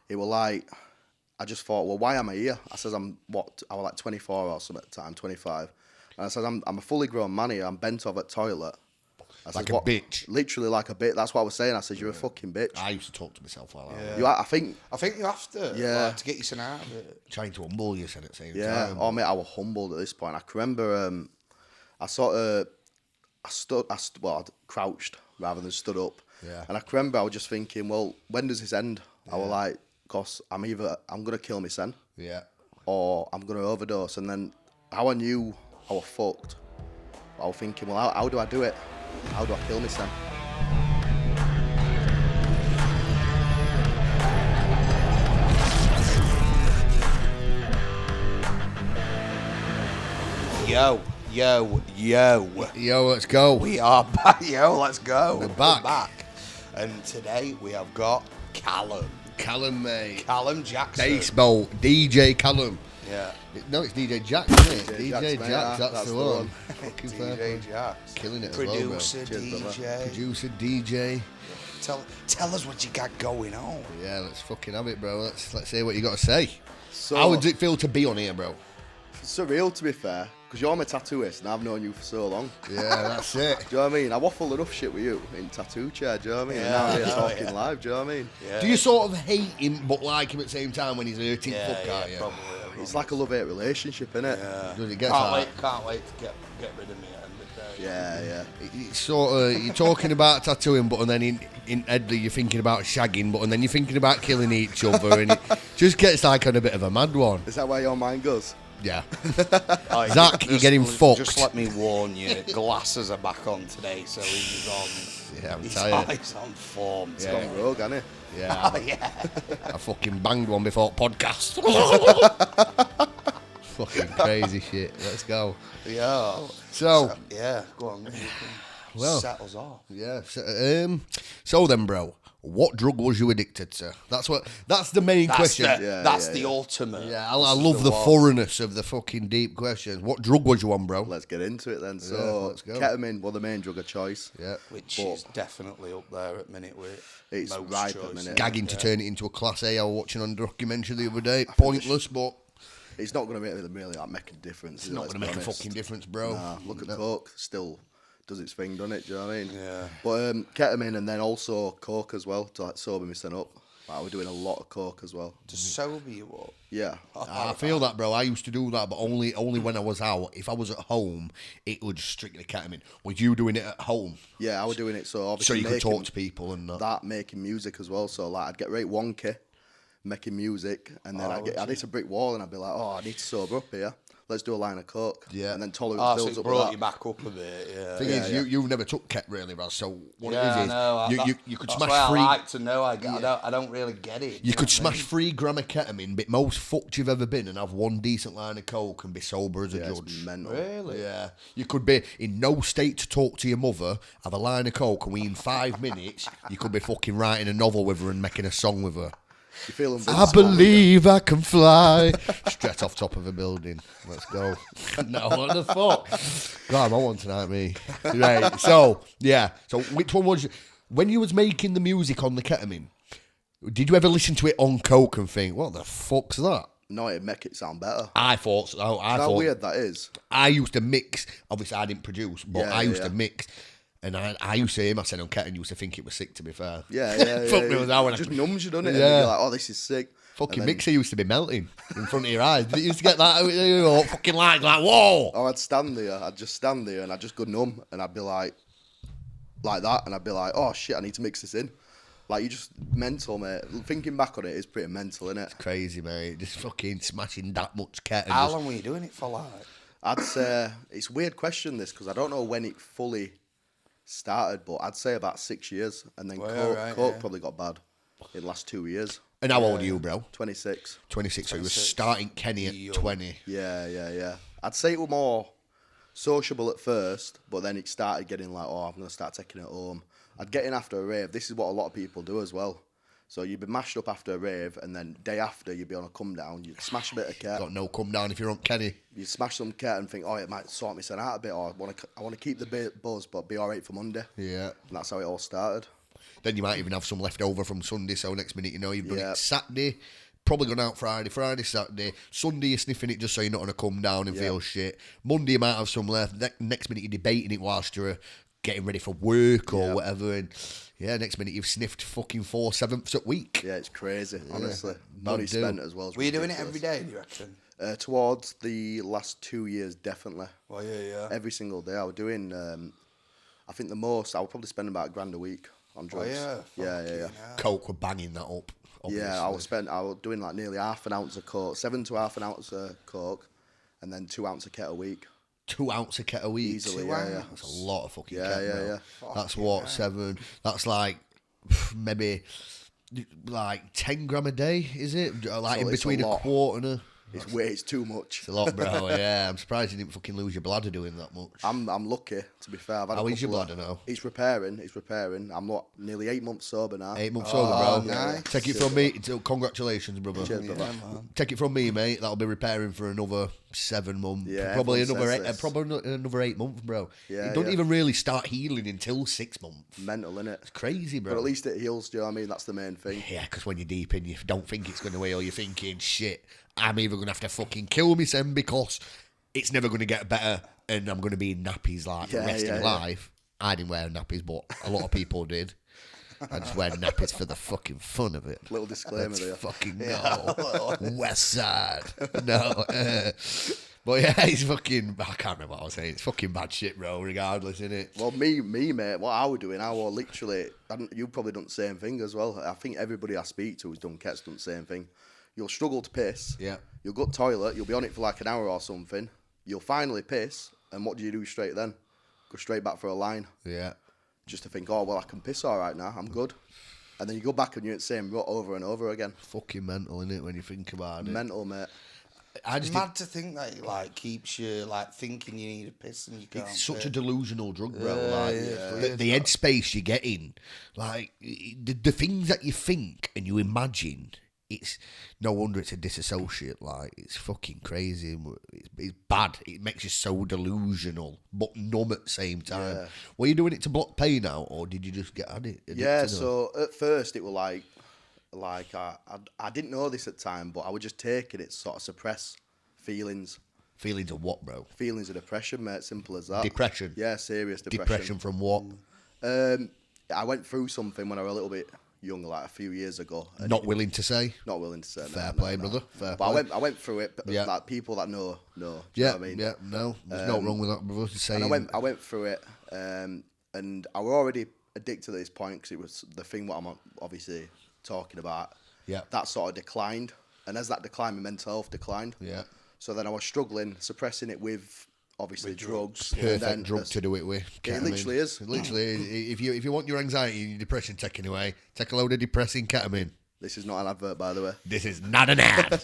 it was like, I just thought, well, why am I here? I says, I was like 24 or something at the time, 25. And I says, I'm a fully grown man here. I'm bent over at toilet. I Like says, a bitch. Literally like a bitch. That's what I was saying. I says, you're a fucking bitch. I used to talk to myself like that. You, I think you have to. Yeah. Like, to get yourself out of it. Trying to humble yourself at the same yeah. time. Oh mate, I was humbled at this point. I can remember I crouched rather than stood up. Yeah. And I can remember I was just thinking, well, when does this end? I was like, cause I'm gonna kill myself. Yeah. Or I'm gonna overdose. And then how I knew I was fucked, I was thinking, well, how do I do it? How do I kill myself? Yo. Yo, let's go. We are back. Yo, let's go. We're back. And today we have got Callum Jackson. Baseball, DJ Callum. Yeah. No, it's DJ Jack, isn't it? DJ Jax, mate, that's the one. Fucking fair play. DJ Jax. Killing it Producer, as well, bro. DJ. Producer, DJ. Tell us what you got going on. Yeah, let's fucking have it, bro. Let's hear what you got to say. So, How would it feel to be on here, bro? surreal, to be fair, because you're my tattooist and I've known you for so long. Yeah, that's it. Do you know what I mean? I waffle enough shit with you in tattoo chair, do you know what I mean? And now we're talking live, do you know what I mean? Yeah. Do you sort of hate him but like him at the same time when he's hurting fuck out you? Probably. It's like a love-hate relationship, innit? Yeah. Does it get Can't wait to get rid of me at the end of the day. Yeah. It's sort of, you're talking about tattooing, but and then in Headley you're thinking about shagging, but and then you're thinking about killing each other, and it just gets like on a bit of a mad one. Is that where your mind goes? Yeah. Oh, Zach, you're getting fucked. Just let me warn you, glasses are back on today, so he's on. Yeah, I'm tired. He's on form. It's gone rogue, hasn't it? Yeah. Yeah. I fucking banged one before podcast. Fucking crazy shit. Let's go. Yeah. So yeah, go on. Well, set us off. yeah. So then, bro, what drug was you addicted to? That's the main question. That's the ultimate. Yeah, I love the thoroughness of the fucking deep questions. What drug was you on, bro? Let's get into it then. So, Yeah, let's go. ketamine was the main drug of choice. Yeah. Which is definitely up there at minute with It's most ripe at choices. minute. Gagging to turn it into a Class A. I was watching on a documentary the other day. Pointless, but It's not going to really like, make a difference. it's not going to make a fucking difference, bro. Nah, look at Coke, still does its thing, doesn't it? Do you know what I mean? Yeah. But ketamine and then also Coke as well to like sober me up. Like, we're doing a lot of Coke as well. To sober you up. Yeah. I feel that, bro. I used to do that, but only when I was out. If I was at home, it would strictly ketamine. Was you doing it at home? Yeah, I was doing it so So obviously you could talk to people and that. making music as well. So like I'd get right wonky making music and then I'd hit a brick wall and I'd be like, oh, I need to sober up here. Let's do a line of Coke. Yeah. And then tolerance So builds it up with brought that. you back up a bit, yeah. Thing is, you've never took Ket really, Raz. So what Yeah, it is, I know. you could That's smash why three. I like to know. I don't really get it. You could smash 3 gram of ketamine, but most fucked you've ever been, and have one decent line of Coke and be sober as a Yeah, it's judge. mental. Really? Yeah, you could be in no state to talk to your mother, have a line of Coke, and within 5 minutes, you could be fucking writing a novel with her and making a song with her. You feel I invincible. believe I can fly. Straight off top of a building. Let's go. No, what the fuck? God, I'm on one tonight, me. Right, so, yeah. So, which one was you? When you was making the music on the ketamine, did you ever listen to it on Coke and think, what the fuck's that? No, it'd make it sound better. I thought so. How weird that is. I used to mix. Obviously, I didn't produce, but Yeah, I used yeah. to mix. And I used to hear my son on Ket and used to think it was sick, to be fair. Yeah. Fuck me with that one. Just numbs you, doesn't it? Yeah. And you're like, oh, this is sick. Fucking And then- mixer used to be melting in front of your eyes. Did it used to get that fucking like whoa? Or I'd stand there, I'd just stand there and I'd just go numb and I'd be like that, and I'd be like, oh shit, I need to mix this in. Like, you're just mental, mate. Thinking back on it is pretty mental, innit? Crazy, mate. Just fucking smashing that much Ket. And How just, long were you doing it for, like? I'd say, it's a weird question this, because I don't know when it fully started, but I'd say about 6 years. And then Coke probably got bad in the last 2 years. and how old are you, bro? 26. 26. So you were starting Kenny at 20. Yeah. I'd say it was more sociable at first, but then it started getting like, oh, I'm going to start taking it home. I'd get in after a rave. This is what a lot of people do as well. So you'd be mashed up after a rave, and then day after you'd be on a come down. You'd smash a bit of Ket. Got no come down if you're on Kenny. You'd smash some Ket and think, oh, it might sort me out a bit, or I want to keep the buzz, but be all right for Monday. Yeah. And that's how it all started. Then you might even have some left over from Sunday. So next minute, you know, you've done Yeah. it Saturday. Probably gone out Friday, Saturday. Sunday, you're sniffing it just so you're not going to come down and feel shit. Monday, you might have some left. Next minute, you're debating it whilst you're getting ready for work or whatever. And next minute, you've sniffed fucking 4/7 a week. Yeah, it's crazy, honestly. Bad Money deal. spent as well. Were you doing it every day, do you reckon? Towards the last 2 years, definitely. Well, yeah. Every single day. I was doing, I think the most, I would probably spend about £1 a week on drugs. Yeah. Coke were banging that up. Obviously. Yeah, I was doing like nearly half an ounce of coke, 7 to half an ounce of coke, and then 2 ounce of ket a week. 2 ounce of ket a week. Easily, That's a lot of fucking ket, bro. yeah. That's what, 7. That's like maybe like 10 gram a day, is it? Like So in it's between a a lot. quarter and a... It's too much. It's a lot, bro. Yeah, I'm surprised you didn't fucking lose your bladder doing that much. I'm lucky, to be fair. I've had How a is your couple bladder now? It's repairing. I'm not nearly 8 months sober now. 8 months over, bro. nice. Take it from me. Congratulations, brother. Cheers, brother. Man. Take it from me, mate. That'll be repairing for another 7 months. Yeah, probably everyone another says this. probably another 8 months, bro. Yeah, it don't yeah. even really start healing until 6 months. Mental, innit? It's crazy, bro. But at least it heals, do you know what I mean? That's the main thing. Yeah, because when you're deep in, you don't think it's going to heal. You're thinking, shit, I'm either going to have to fucking kill myself because it's never going to get better and I'm going to be in nappies like the rest of my life. I didn't wear nappies, but a lot of people did. I just wear nappies for the fucking fun of it. Little disclaimer Let's there. fucking go. West Side. No. But yeah, it's fucking... I can't remember what I was saying. It's fucking bad shit, bro, regardless, innit? Well, me, mate, what I was doing, I was literally... You probably done the same thing as well. I think everybody I speak to who's done Ket's done the same thing. You'll struggle to piss. Yeah. You'll go to the toilet. You'll be on it for like an hour or something. You'll finally piss. And what do you do straight then? Go straight back for a line. Yeah. Just to think, oh, well, I can piss all right now. I'm good. And then you go back and you're at the same rut over and over again. Fucking mental, innit, when you think about it. Mental, mate. It's mad to think that it like keeps you like thinking you need a piss and you can't. It's such a piss. delusional drug, bro. The headspace you get in, like the things that you think and you imagine. It's no wonder it's a disassociate. Like it's fucking crazy. It's bad. It makes you so delusional, but numb at the same time. Yeah. Were you doing it to block pain out, or did you just get addicted? Yeah, so at first it was like I didn't know this at the time, but I was just taking it to sort of suppress feelings. Feelings of what, bro? Feelings of depression, mate. Simple as that. Depression. Yeah, serious depression. Depression from what? I went through something when I was a little bit younger, like a few years ago. and Not willing to say. Not willing to say. Fair no, play, no. brother. Fair But play. I went through it. Yeah. Like people that know. Do you Yeah, know what I mean? yeah. No, there's no wrong with that, brother. Saying. And I went through it, and I was already addicted at this point because it was the thing what I'm obviously talking about. Yeah. That sort of declined, and as that declined, my mental health declined. Yeah. So then I was struggling, suppressing it with obviously drugs. And Perfect then drug to do it with. It literally is. It literally is. If you want your anxiety and your depression taken away, take a load of depressing ketamine. This is not an advert, by the way. This is not an ad.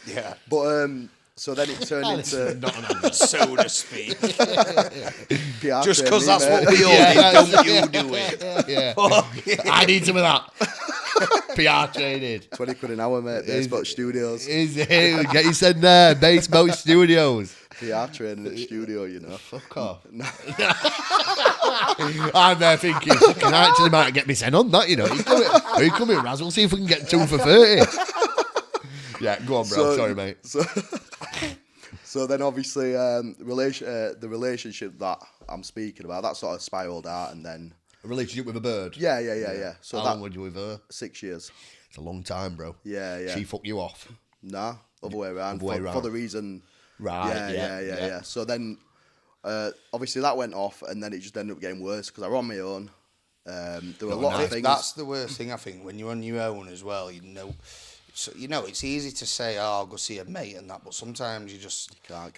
Yeah. But so then it turned into not an ad. So to speak. PR Just because training, that's mate. what we all do, don't you do it? Yeah. Fuck yeah. I need some of that. PR traded. 20 quid an hour, mate. Baseboat Studios. Is it? Get you said there. Baseboat Studios. PR training at the studio, you know. Fuck off. I'm there thinking, fucking, I actually might get me sent on that, you know. Are you coming, Raz? We'll see if we can get 2 for 30. Yeah, go on, bro. Sorry, mate. So then obviously the relationship that I'm speaking about, that sort of spiraled out, and then... A relationship with a bird? Yeah. So How that long were you with her? 6 years. It's a long time, bro. Yeah. She fucked you off? Nah, other way around. Other way For around. the reason... Right, Yeah. So then, obviously that went off, and then it just ended up getting worse because I was on my own. There were a lot of things. That's the worst thing, I think, when you're on your own as well. It's easy to say, "Oh, I'll go see a mate" and that, but sometimes you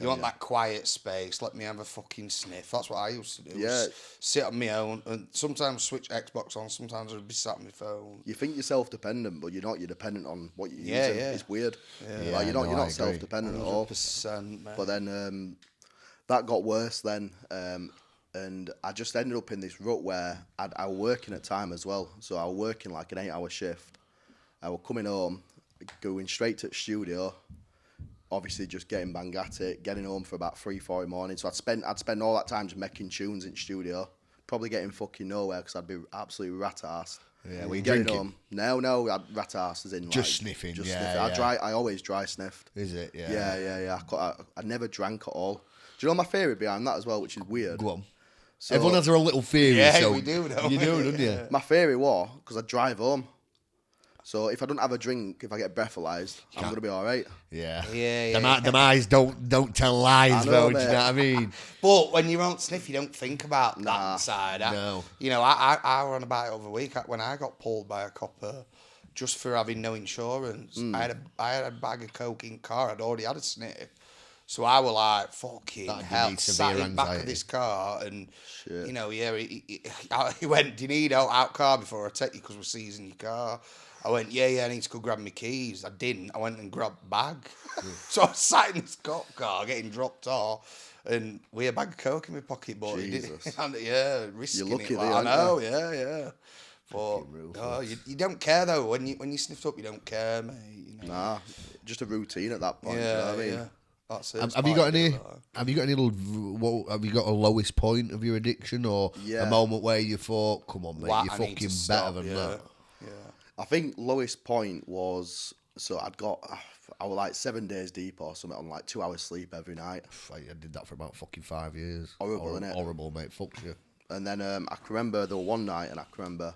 want that quiet space. Let me have a fucking sniff. That's what I used to do. Yeah. Sit on my own, and sometimes switch Xbox on. Sometimes I'd be sat on my phone. You think you're self-dependent, but you're not. You're dependent on what you're Yeah, using. yeah. It's weird. Yeah, Like, you're no, I not agree. self-dependent at all. 100%, mate. But then that got worse then, and I just ended up in this rut where I was working at time as well. So I was working like an 8-hour shift. I was coming home, going straight to the studio, obviously just getting bang at it, getting home for about 3-4 in the morning. So I'd spend all that time just making tunes in the studio, probably getting fucking nowhere because I'd be absolutely rat-arsed. Yeah, were you Getting drinking? home. No, I rat ass as in Just sniffing, Just yeah, sniffing. yeah. I always dry sniffed. Is it? Yeah. Yeah. I never drank at all. Do you know my theory behind that as well, which is weird? Go on. So, Everyone has their own little theory. Yeah, so we do, don't you we? do, don't you? my theory was because I drive home. So if I don't have a drink, if I get breathalyzed, I'm gonna be all right. Yeah. Yeah. Them eyes don't tell lies, I know, though. Do you mate. know what I mean? But when you're on sniff, you don't think about Nah, that side. no. You know, I ran about it over a week when I got pulled by a copper just for having no insurance. I had a bag of coke in the car. I'd already had a sniff. So I was like, fucking That'd hell, need sat severe in the back of anxiety. this car and, Shit. you know, yeah, he went, do you need out car before I take you because we're seizing your car? I went, yeah, I need to go grab my keys. I didn't. I went and grabbed the bag. So I was sat in this cop car getting dropped off and with a bag of coke in my pocket. But Jesus. yeah, risking You're lucky it. there, I aren't know, you? yeah. But you don't care though. When you sniffed up, you don't care, mate. You know? Nah, just a routine at that point. Yeah, you know what I mean? yeah. That's it. Have you got any? Have you got any little? Have you got a lowest point of your addiction, or Yeah. a moment where you thought, "Come on, mate, What, you're I need fucking to better stop, than yeah. that." Yeah. I think lowest point was I was like 7 days deep or something on like 2 hours sleep every night. I did that for about fucking 5 years. Horrible, innit? Horrible, mate. Fuck you. And then I can remember there was one night, and I can remember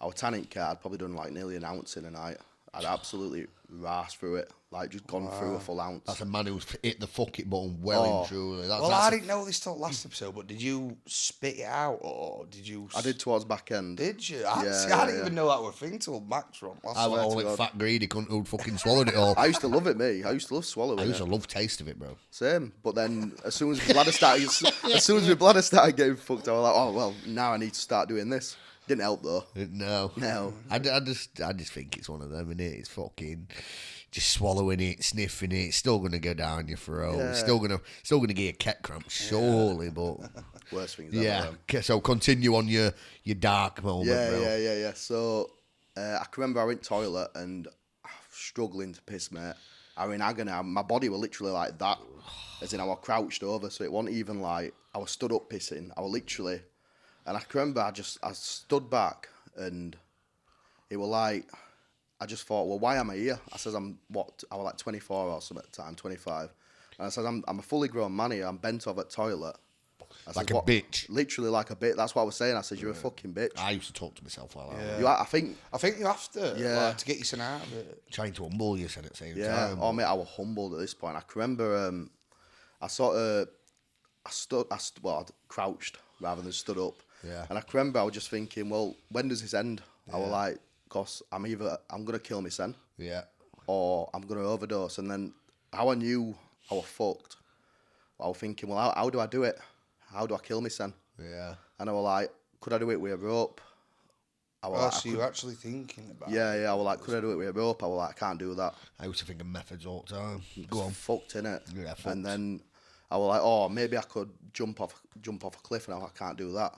our tanning car. I'd probably done like nearly an ounce in a night. I'd absolutely rasped through it, like just gone through a full ounce. That's a man who's hit the fuck it button well and truly. Well, I didn't know this till last episode, but did you spit it out or did you? I did towards back end. Did you? Yeah, I didn't yeah. even know that were a thing till Max from last I was night. only God. fat greedy cunt who'd fucking swallowed it all. I used to love it, me. I used to love swallowing I used to it. love taste of it, bro. Same. But then as soon as my bladder started getting fucked, I was like, oh well, now I need to start doing this. Didn't help though. No. No. I just think it's one of them, innit? It's fucking just swallowing it, sniffing it. It's still gonna go down your throat. Yeah. It's still gonna get a cat cramp, surely. But Worst things ever. yeah. Okay, so continue on your dark moment, bro. Yeah. So I can remember I went toilet and I was struggling to piss, mate. I mean, agony. My body were literally like that, as in I was crouched over, so it wasn't even like I was stood up pissing. I was literally, and I can remember I stood back and it was like I just thought, well, why am I here? I says I was like 24 or something at the time, 25, and I says I'm a fully grown man here. I'm bent over at toilet. I Like says, a bitch. Literally like a bitch. That's what I was saying. I said, you're a fucking bitch. I used to talk to myself like that. You, I think, I think you have to, Yeah. like, to get your out of it. Trying to humble yourself at the same yeah. time. Oh, mate, I was humbled at this point. I can remember I crouched rather than stood up. Yeah. And I can remember I was just thinking, well, when does this end? I was like, cause I'm going to kill myself Yeah. or I'm going to overdose. And then how I knew I was fucked, I was thinking, well, how do I do it? How do I kill myself? Yeah. And I was like, could I do it with a rope? I was like, So you're actually thinking about it. yeah, I was like, could I do it with a rope? I was like, I can't do that. I used to think of methods all the time. Go on. Fucked in it. Yeah, fucked. And then I was like, oh, maybe I could jump off a cliff, and I can't do that.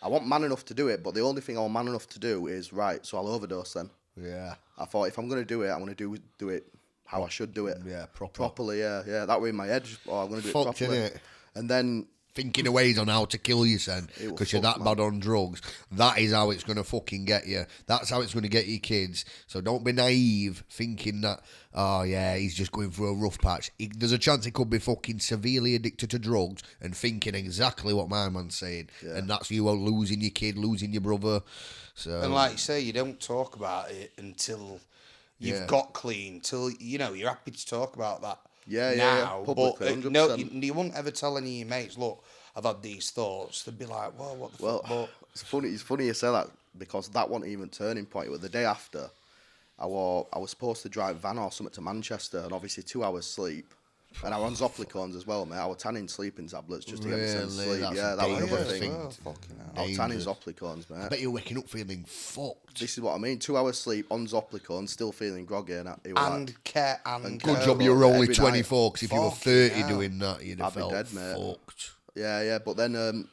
I want man enough to do it, but the only thing I want man enough to do is right. So I'll overdose then. Yeah. I thought if I'm gonna do it, I'm gonna do it how I should do it. Yeah, properly. Yeah. That way in my head. Oh, I'm gonna do Fucked, it properly. innit? And then Thinking of ways on how to kill you, son, It will because you're fuck, that man. bad on drugs. That is how it's going to fucking get you. That's how it's going to get your kids. So don't be naive thinking that, oh yeah, he's just going through a rough patch. There's a chance he could be fucking severely addicted to drugs and thinking exactly what my man's saying. Yeah. And that's you losing your kid, losing your brother. So And like you say, you don't talk about it until you've Yeah. got clean, till, you know, you're happy to talk about that Yeah, now. publicly, But no, 100%. you wouldn't ever tell any of your mates, look, I've had these thoughts. They'd be like, well, what the fuck? Well, it's funny you say that because that wasn't even turning point. It was the day after. I was supposed to drive van or something to Manchester, and obviously 2 hours sleep. And I was on Zoplicones as well, mate. I was tanning sleeping tablets just to get myself to Really? sleep. That's Yeah, a that was another dangerous thing. thing. Oh, fucking hell. I was tanning Dangerous. Zoplicones, I mate. bet you're waking up feeling fucked. This is what I mean. 2 hours sleep on Zoplicones, still feeling groggy. And it was And care and Good Yeah, job well, you were only every night. 24, because if you were Fucking 30 hell. doing that, you'd have I'd be felt dead, mate. fucked. Yeah. But then,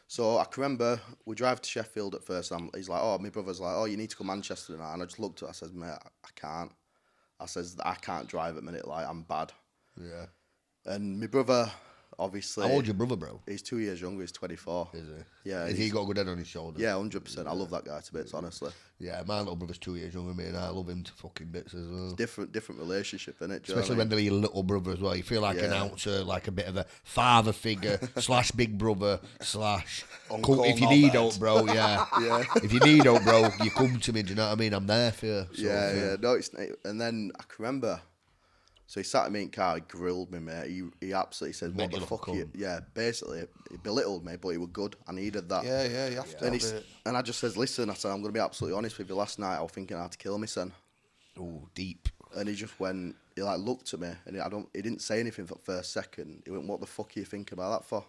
so I can remember we drive to Sheffield at first. And he's like, oh, my brother's like, oh, you need to come to Manchester tonight. And I just looked at it. I says, mate, I can't. I says, I can't drive at the minute. Like, I'm bad. Yeah. And my brother obviously. How old's your brother, bro? He's 2 years younger. He's 24. Is he? Yeah. Has he got a good head on his shoulder? Yeah, 100%. I love that guy to bits, honestly. Yeah, my little brother's 2 years younger than me, and I love him to fucking bits as well. Different relationship, innit? Especially when they're your little brother as well. You feel like an outer, like a bit of a father figure / big brother / Uncle if you need knobhead. help, bro, yeah. Yeah. If you need help, bro, you come to me. Do you know what I mean? I'm there for you. So, Yeah. No, it's and then I can remember. So he sat in me in the car, he grilled me, mate. He absolutely said, Made "What you the look fuck?" a You? cunt. Yeah, basically he belittled me, but he was good. I needed that. Yeah, you have to And, have it. and I just says, "Listen," I said, "I'm gonna be absolutely honest with you. Last night I was thinking how to kill me, son." Oh, deep. And he just went, he like looked at me, and he didn't say anything for the first second. He went, "What the fuck are you thinking about that for?"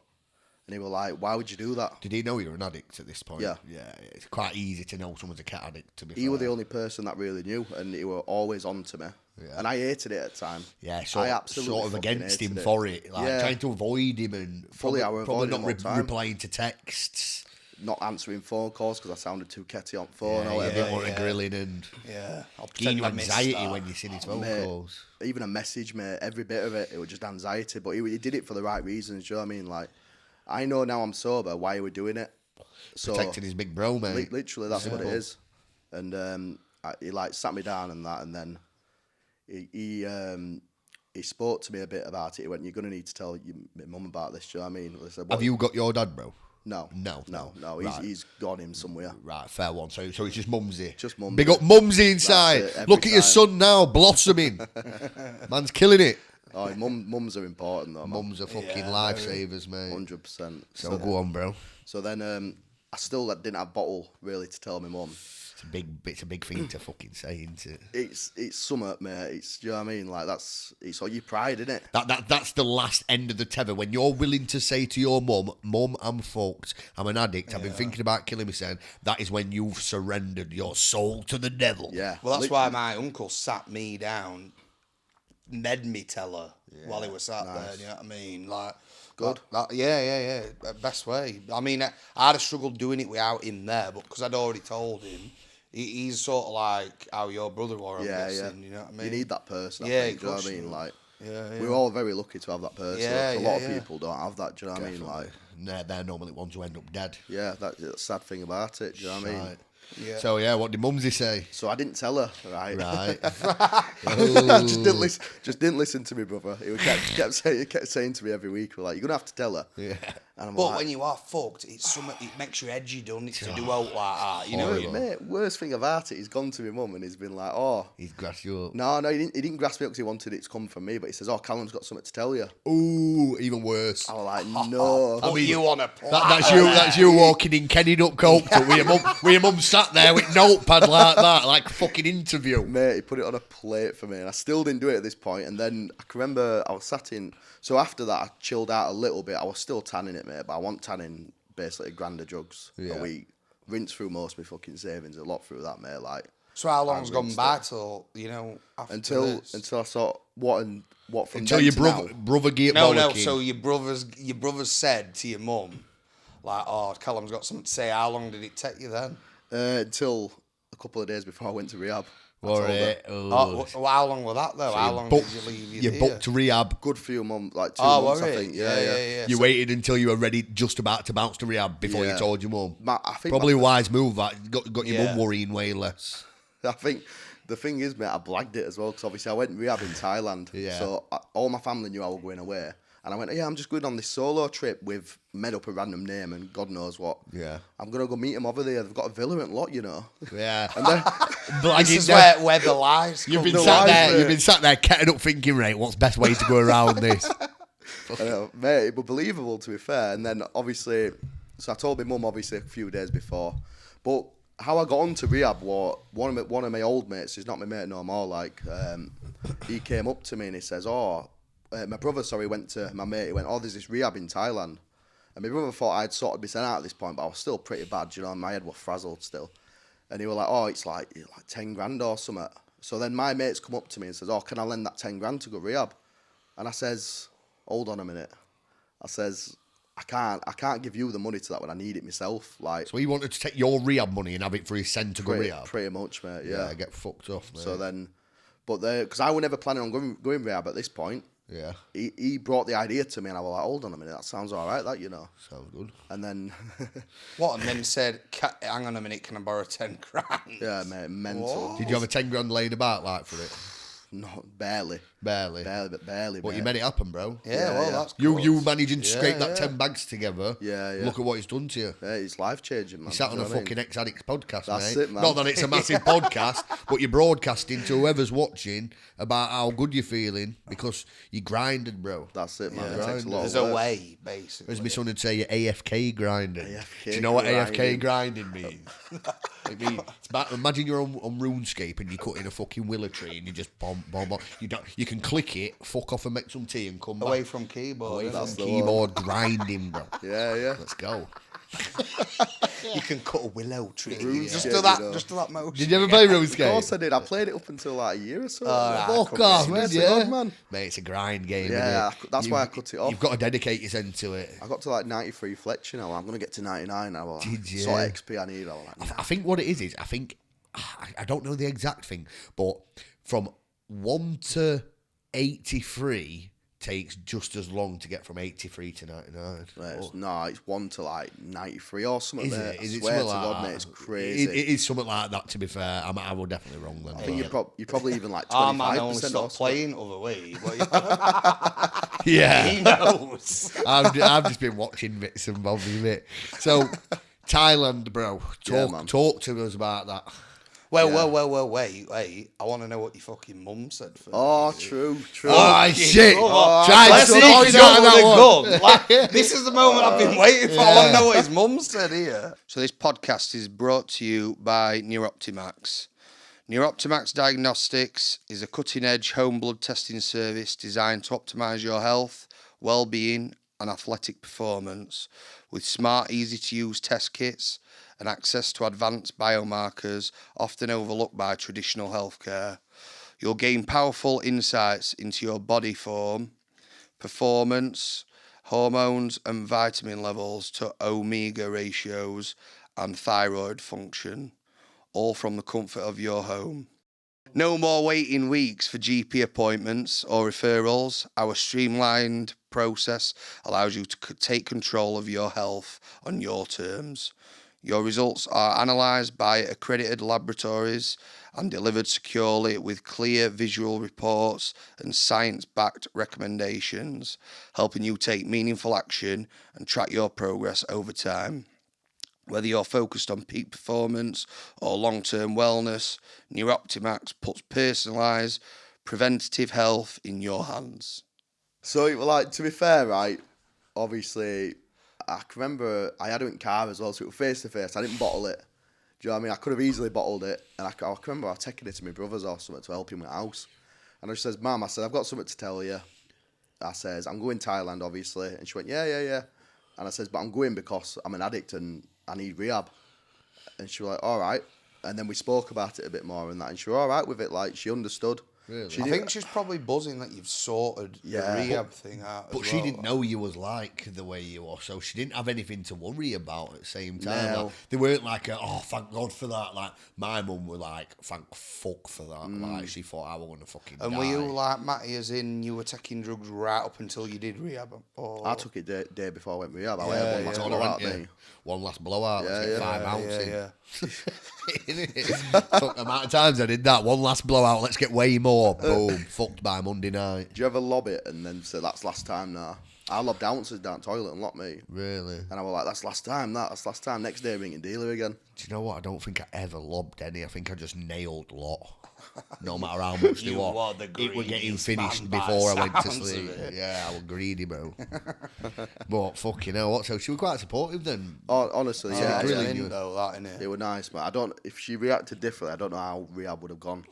And he was like, "Why would you do that?" Did he know you're an addict at this point? Yeah. Yeah, it's quite easy to know someone's a cat addict, to be He fair. was the only person that really knew, and he were always on to me. Yeah. And I hated it at the time. Yeah, I sort absolutely of fucking against him hated it. for it. Like, Yeah. trying to avoid him and Fully, I were probably avoiding not him all the time. replying to texts. Not answering phone calls because I sounded too ketty on phone or Yeah, whatever. you don't want to grilling and Yeah, I'll getting pretend you I missed anxiety that. when you see his phone Mate, calls. even a message, mate, every bit of it was just anxiety. But he did it for the right reasons, do you know what I mean? Like, I know now I'm sober why he was doing it. So, Protecting his big bro, mate. literally, that's what it Simple. is. And he like sat me down and that, and then he spoke to me a bit about it. He went, "You're gonna need to tell my mum about this." Do you know what I mean? I said, Have you got your dad, bro? No. No. Right. He's got him somewhere. Right, fair one. So it's just Mumsy. Just Mumsy. Big up Mumsy inside. That's it, every Look at your time. son now, blossoming. Man's killing it. Oh, mums are important though. Mums are fucking Yeah, lifesavers, mate. 100%. So go on, bro. So then I still didn't have bottle really to tell my mum. It's a big thing to fucking say, isn't it? It's summer, mate. It's, do you know what I mean? Like it's all your pride, isn't it? That's the last end of the tether. When you're willing to say to your mum, I'm fucked, I'm an addict, I've been thinking about killing myself, that is when you've surrendered your soul to the devil. Yeah. Well, that's why my uncle sat me down, made me tell her while he was sat there. You know what I mean? Like, Good. Yeah. Best way. I mean, I'd have struggled doing it without him there, but because I'd already told him, he's sort of like how your brother was. I'm guessing, you know what I mean? You need that person. Yeah, I think, do you know of what I course mean? you Like, Yeah. we're all very lucky to have that person. Yeah, a lot yeah, of yeah. people don't have that. Do you know what I mean? Like, Nah, they're normally ones who end up dead. yeah, that's the sad thing about it. Do you know what I mean? Right. Yeah. So yeah, what did Mumsy say? So I didn't tell her, right? Right. I just didn't listen to me, brother. He kept saying to me every week, "We're like, you're gonna have to tell her." Yeah. And I'm But like, when you are fucked, it's it makes you edgy, don't it, to do out like that? You know what I mean? mate, worst thing about it, he's gone to my mum and he's been like, "Oh, He's grassed you up. no, he didn't grasp it because he wanted it to come from me, but he says, "Oh, Callum's got something to tell you." Ooh, even worse. I was like, "No." Put you on a platter. That's you walking in Kenny Duck Coke with your mum sat there with notepad like that, like a fucking interview. Mate, he put it on a plate for me, and I still didn't do it at this point. And then I can remember I was sat in. So after that, I chilled out a little bit. I was still tanning it, mate, but I wasn't tanning basically a grand of drugs Yeah. a week. Rinsed through most of my fucking savings, a lot through that, mate. Like So how long's I gone rinsed by it. till, after until this? I saw what from Until then your to brother get No, bollocking. so your brother's said to your mum, like, "Oh, Callum's got something to say." How long did it take you then? now, until a couple of days before I went to rehab. I Or told her. Well, how long was that though? How long did you leave You there? booked rehab. Good few months, like 2 Oh, months, were I it? think. Yeah. You waited until you were ready, just about to bounce to rehab before you Yeah. told your mum. I think Probably a wise move. That got your Yeah. mum worrying way less. I think the thing is, mate, I blagged it as well because obviously I went rehab in Thailand. Yeah. So all my family knew I was going away. And I went, yeah, I'm just going on this solo trip with, made up a random name and God knows what. Yeah. I'm going to go meet them over there. They've got a villa and lot, you know. Yeah. And then, This is where the lies come. You've been the sat lies, there. mate. You've been sat there, ketting up, thinking, right, what's best way to go around this? I know, mate, it was believable to be fair. And then obviously, so I told my mum obviously a few days before. But how I got onto rehab was one of my old mates, who's not my mate no more, like, he came up to me and he says, my brother, went to my mate, he went, "Oh, there's this rehab in Thailand." And my brother thought I'd sort of been sent out at this point, but I was still pretty bad, you know, my head was frazzled still. And he was like, "Oh, it's like 10 grand or something." So then my mates come up to me and says, "Oh, can I lend that 10 grand to go rehab?" And I says, "Hold on a minute." I says, I can't give you the money to that when I need it myself. Like, So he wanted to take your rehab money and have it for his son to go rehab. pretty much, mate, yeah. Get fucked off, mate. So then, but because I was never planning on going rehab at this point. Yeah. He brought the idea to me, and I was like, hold on a minute, that sounds all right, that, you know. Sounds good. And then... What? And then said, hang on a minute, can I borrow 10 grand? Yeah, mate, mental. What? Did you have a 10 grand laying about like for it? No, barely. Barely. But barely, But mate. you made it happen, bro. Yeah, well, that's You good. you managing to scrape Yeah, that 10 bags together. Yeah. Look at what he's done to you. Yeah, it's life-changing, man. You sat on Do a you know what I fucking mean? XaddiX podcast, That's mate. it, man. Not that it's a massive podcast, but you're broadcasting to whoever's watching about how good you're feeling because you grinded, bro. That's it, man. Yeah. It takes a lot There's of a work. way, basically. As my son would say, you're AFK grinding. AFK Do you know what AFK grinding. grinding means? It means it's about, imagine you're on RuneScape and you cut in a fucking willow tree and you just bomb. You can click it, fuck off and make some tea and come back. Away from keyboard. Away isn't from the keyboard grinding, bro. Yeah. Let's go. it? You can cut a willow tree. RuneScape, Just do that. you know. Just do that motion. Did you ever play Of course RuneScape? I did. I played it up until like a year or so. Fuck off, man. Swear to Yeah. God, man. Mate, it's a grind game. Yeah, innit? that's why I cut it off. You've got to dedicate yourself to it. I got to like 93 Fletcher now. I'm going to get to 99 now. Did you? Sort of XP I need. I was like, nah. I think what it is I think I don't know the exact thing, but from 1 to 83 takes just as long to get from 83 to 99. No, it's 1 to like 93 or something. Is There. it? I Is it swear to something like God, that? mate, it's crazy. It is something like that. To be fair, I was definitely wrong then. I think you're probably even like 25%. Our man only or stopped something. playing other way. Yeah, He knows. I've just been watching bits and bobs of it. So, Thailand, bro, man. talk to us about that. Well, wait. I want to know what your fucking mum said first. Oh, true. Oh, shit! Try Let's to see talk if you he's out of got that with a one. gun. Like, this is the moment I've been waiting for. I want to know what his mum said here. So this podcast is brought to you by Neuroptimax. Neuroptimax Diagnostics is a cutting-edge home blood testing service designed to optimise your health, well-being and athletic performance with smart, easy-to-use test kits and access to advanced biomarkers often overlooked by traditional healthcare. You'll gain powerful insights into your body form, performance, hormones and vitamin levels to omega ratios and thyroid function, all from the comfort of your home. No more waiting weeks for GP appointments or referrals. Our streamlined process allows you to take control of your health on your terms. Your results are analysed by accredited laboratories and delivered securely with clear visual reports and science-backed recommendations, helping you take meaningful action and track your progress over time. Whether you're focused on peak performance or long-term wellness, Neuroptimax puts personalised, preventative health in your hands. So, like, to be fair, right, obviously, I can remember I had it in car as well, so it was face-to-face. I didn't bottle it. Do you know what I mean? I could have easily bottled it. And I can remember I was taking it to my brother's or something to help him with the house. And I just says, Mum, I said, I've got something to tell you. I says, I'm going to Thailand, obviously. And she went, yeah. And I says, but I'm going because I'm an addict and I need rehab. And she was like, all right. And then we spoke about it a bit more and that. And she was all right with it. Like, she understood. Really? She I didn't- think she's probably buzzing that you've sorted the Yeah. rehab thing out. But as she well. didn't know you was like the way you were, so she didn't have anything to worry about at the same time. No. Like, they weren't like, oh, thank God for that. Like, my mum was like, thank fuck for that. Like, she thought I was going to fucking And die. were you like Matty, as in you were taking drugs right up until you did rehab? Or... I took it day before I went rehab. I Yeah, went one last All I blowout, went, didn't One last blowout. Let's get 5 ounces in. yeah. Fuck the amount of times I did that. One last blowout. Let's get way more. Boom. Fucked by Monday night. Do you ever lob it and then say that's last time now? I lobbed ounces down the toilet and locked me. Really? And I was like, that's last time, that's last time. Next day, ringing dealer again. Do you know what? I don't think I ever lobbed any. I think I just nailed a lot. No matter how much they You were. were the It were getting greediest finished man by before I went to sounds of sleep. it. Yeah, I was greedy, bro. But fucking hell, what? So she was quite supportive then. Oh, honestly, yeah. That's grilling an you. in though, that, innit? It was nice, but I don't. If she reacted differently, I don't know how rehab would have gone,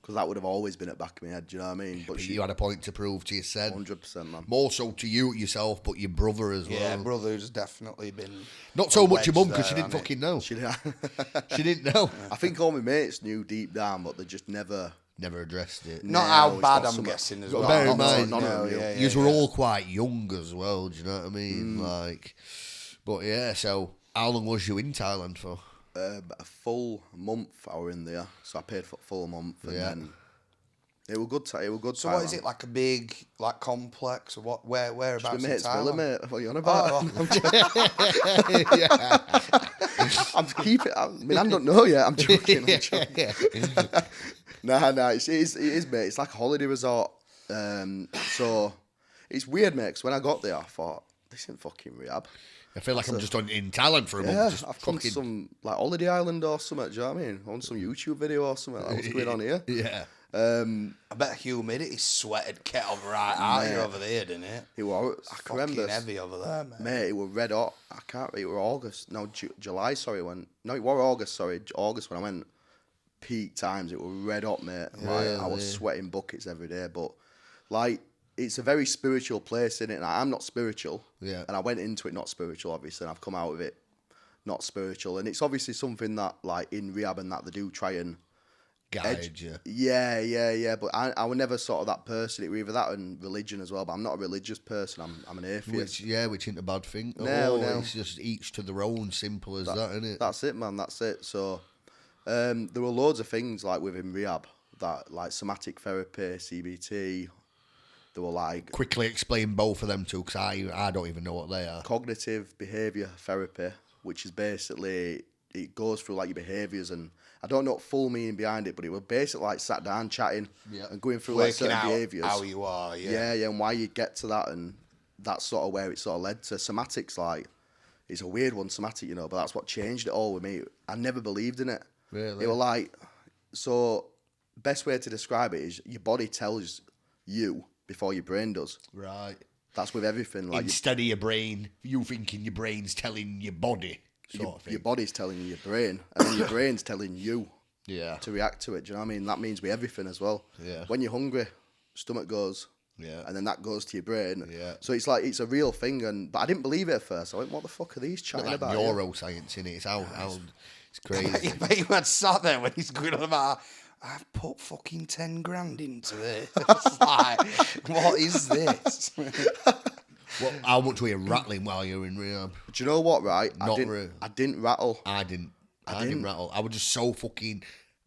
because that would have always been at the back of my head. Do you know what I mean? But she, You had a point to prove to yourself. 100%, man. More so to you yourself, but your brother as well. Yeah, brother's definitely been. Not so a much your wedge mum because she there, didn't hasn't fucking know. She, She didn't know. I think all my mates knew deep down, but they just never. Never addressed it. Not No, how it's bad not I'm something- guessing as Got well. to bear in Not mind, none of no, them knew. yeah, Yous yeah, were yeah. all quite young as well, do you know what I mean? Like, but yeah, so how long was you in Thailand for? A full month I were in there, so I paid for a full month, and Yeah. then It was good. It was good. So what is it, like a big like complex or what? Whereabouts Just in my mate's villa, Thailand? mate. What are you on about? I'm keeping. I mean, I don't know yet. I'm joking. Nah. It is, mate. It's like a holiday resort. So it's weird, mate. 'Cause when I got there, I thought this ain't fucking rehab. I feel like I'm just in Thailand for a month. Yeah, Just I've come to some like holiday island or something. Do you know what I mean? On some YouTube video or something. Like, what's going on here? Yeah. I bet humidity sweated kettle right out you over there, didn't it? It was. I can Fucking remember. heavy over there, mate. Mate, it was red hot. I can't. It was August. No, July. Sorry, when. No, it was August. Sorry, August when I went. Peak times. It was red hot, mate. Like, I was sweating buckets every day. But like, it's a very spiritual place, isn't it? And I'm not spiritual. Yeah. And I went into it not spiritual, obviously, and I've come out of it not spiritual. And it's obviously something that, like, in rehab and that they do try and Guide you. Yeah. But I was never sort of that person. It was either that and religion as well. But I'm not a religious person. I'm an atheist. Which ain't a bad thing. No. It's just each to their own. Simple as that, isn't it? That's it, man. That's it. So there were loads of things like within rehab that, like somatic therapy, CBT. They were like Quickly explain both of them too, because I don't even know what they are. cognitive behavior therapy, which is basically it goes through like your behaviors, and I don't know what full meaning behind it, but it was basically like sat down chatting and going through like Working certain out behaviors. how you are, Yeah, and why you get to that, and that's sort of where it sort of led to. Somatics, like, it's a weird one, somatic, you know, but that's what changed it all with me. I never believed in it. Really? It was like, so best way to describe it is your body tells you before your brain does. Right. That's with everything. Like Instead of your brain, you thinking your brain's telling your body, sort of thing. your body's telling you your brain, and then your brain's telling you Yeah. to react to it. Do you know what I mean? That means with everything as well. Yeah. When you're hungry, stomach goes. Yeah. And then that goes to your brain. Yeah. So it's like, it's a real thing. But I didn't believe it at first. I went, what the fuck are these chatting Like about? neuroscience in it. It's how it's crazy. I bet you had sat there when he's going on about, I've put fucking 10 grand into it. It's like, what is this? Well, how much were you rattling while you were in rehab? Do you know what, right? Not I didn't rattle. I didn't rattle. I was just so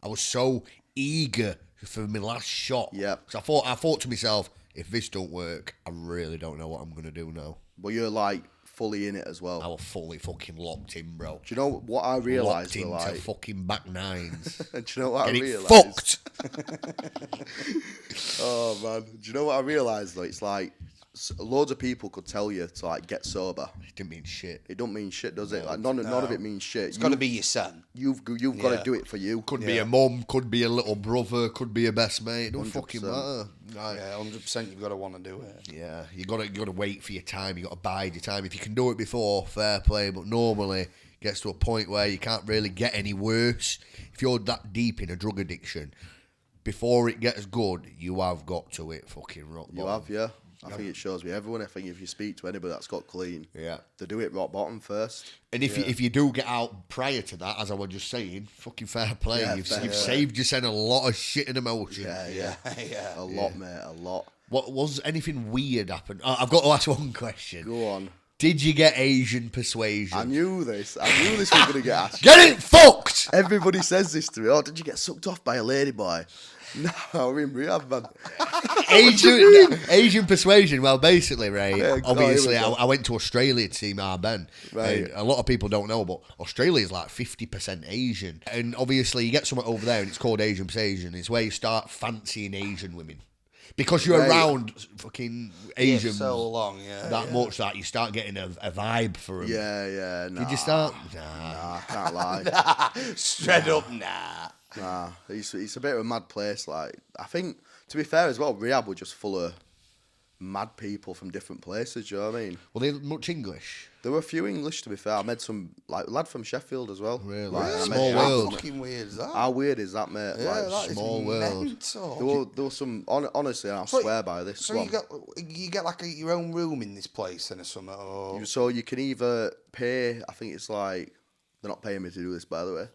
I was so eager for my last shot. Yeah. So I thought to myself, if this don't work, I really don't know what I'm going to do now. But you're like fully in it as well. I was fully fucking locked in, bro. Do you know what I realised? Locked into Like, fucking back nines. do you know what I Get it realised? fucked. Oh, man. Do you know what I realised, though? It's like, loads of people could tell you to, like, get sober. It didn't mean shit. It don't mean shit, does it? Like, none of it means shit. It's got to be your son. You've got to do it for you. Could be a mum, could be a little brother, could be a best mate. It don't 100%. fucking matter. Right. Yeah, 100% you've got to want to do it. Yeah, you gotta wait for your time. You gotta bide your time. If you can do it before, fair play. But normally, it gets to a point where you can't really get any worse. If you're that deep in a drug addiction, before it gets good, you have got to hit fucking rock bottom. You have, yeah. I think it shows with everyone. I think if you speak to anybody that's got clean, Yeah. they do it rock bottom first. And if you do get out prior to that, as I was just saying, fucking fair play. Yeah, You've fair play. saved yourself a lot of shit and emotion. Yeah. Yeah. A lot, mate, a lot. What was anything weird happen? I've got to ask one question. Go on. Did you get Asian persuasion? I knew this. I knew this was going to get asked. Get it fucked! Everybody says this to me. Oh, did you get sucked off by a lady boy? No, I'm in rehab, man. Asian persuasion. Well, basically, right. Yeah, Obviously, here we go. I went to Australia to see my Ben. Right. And a lot of people don't know, but Australia is like 50% Asian. And obviously, you get something over there, and it's called Asian persuasion. It's where you start fancying Asian women. Because you're Right. around fucking Asians So long, yeah. that much that you start getting a vibe for them. Yeah, nah. Did you start? Nah. Nah, can't lie. Straight up, nah. Nah, it's a bit of a mad place. Like, I think, to be fair as well, rehab was just full of mad people from different places. Do you know what I mean? Well, they much English. There were a few English, to be fair. I met some, like, lad from Sheffield as well. Really? Like, I met Small him. world. How fucking weird is that? How weird is that, mate? Yeah, like, that is small world. mental. there were some, honestly, I'll So- swear by this. So one. you get like your own room in this place and or something, or So you can either pay, I think it's like, they're not paying me to do this, by the way.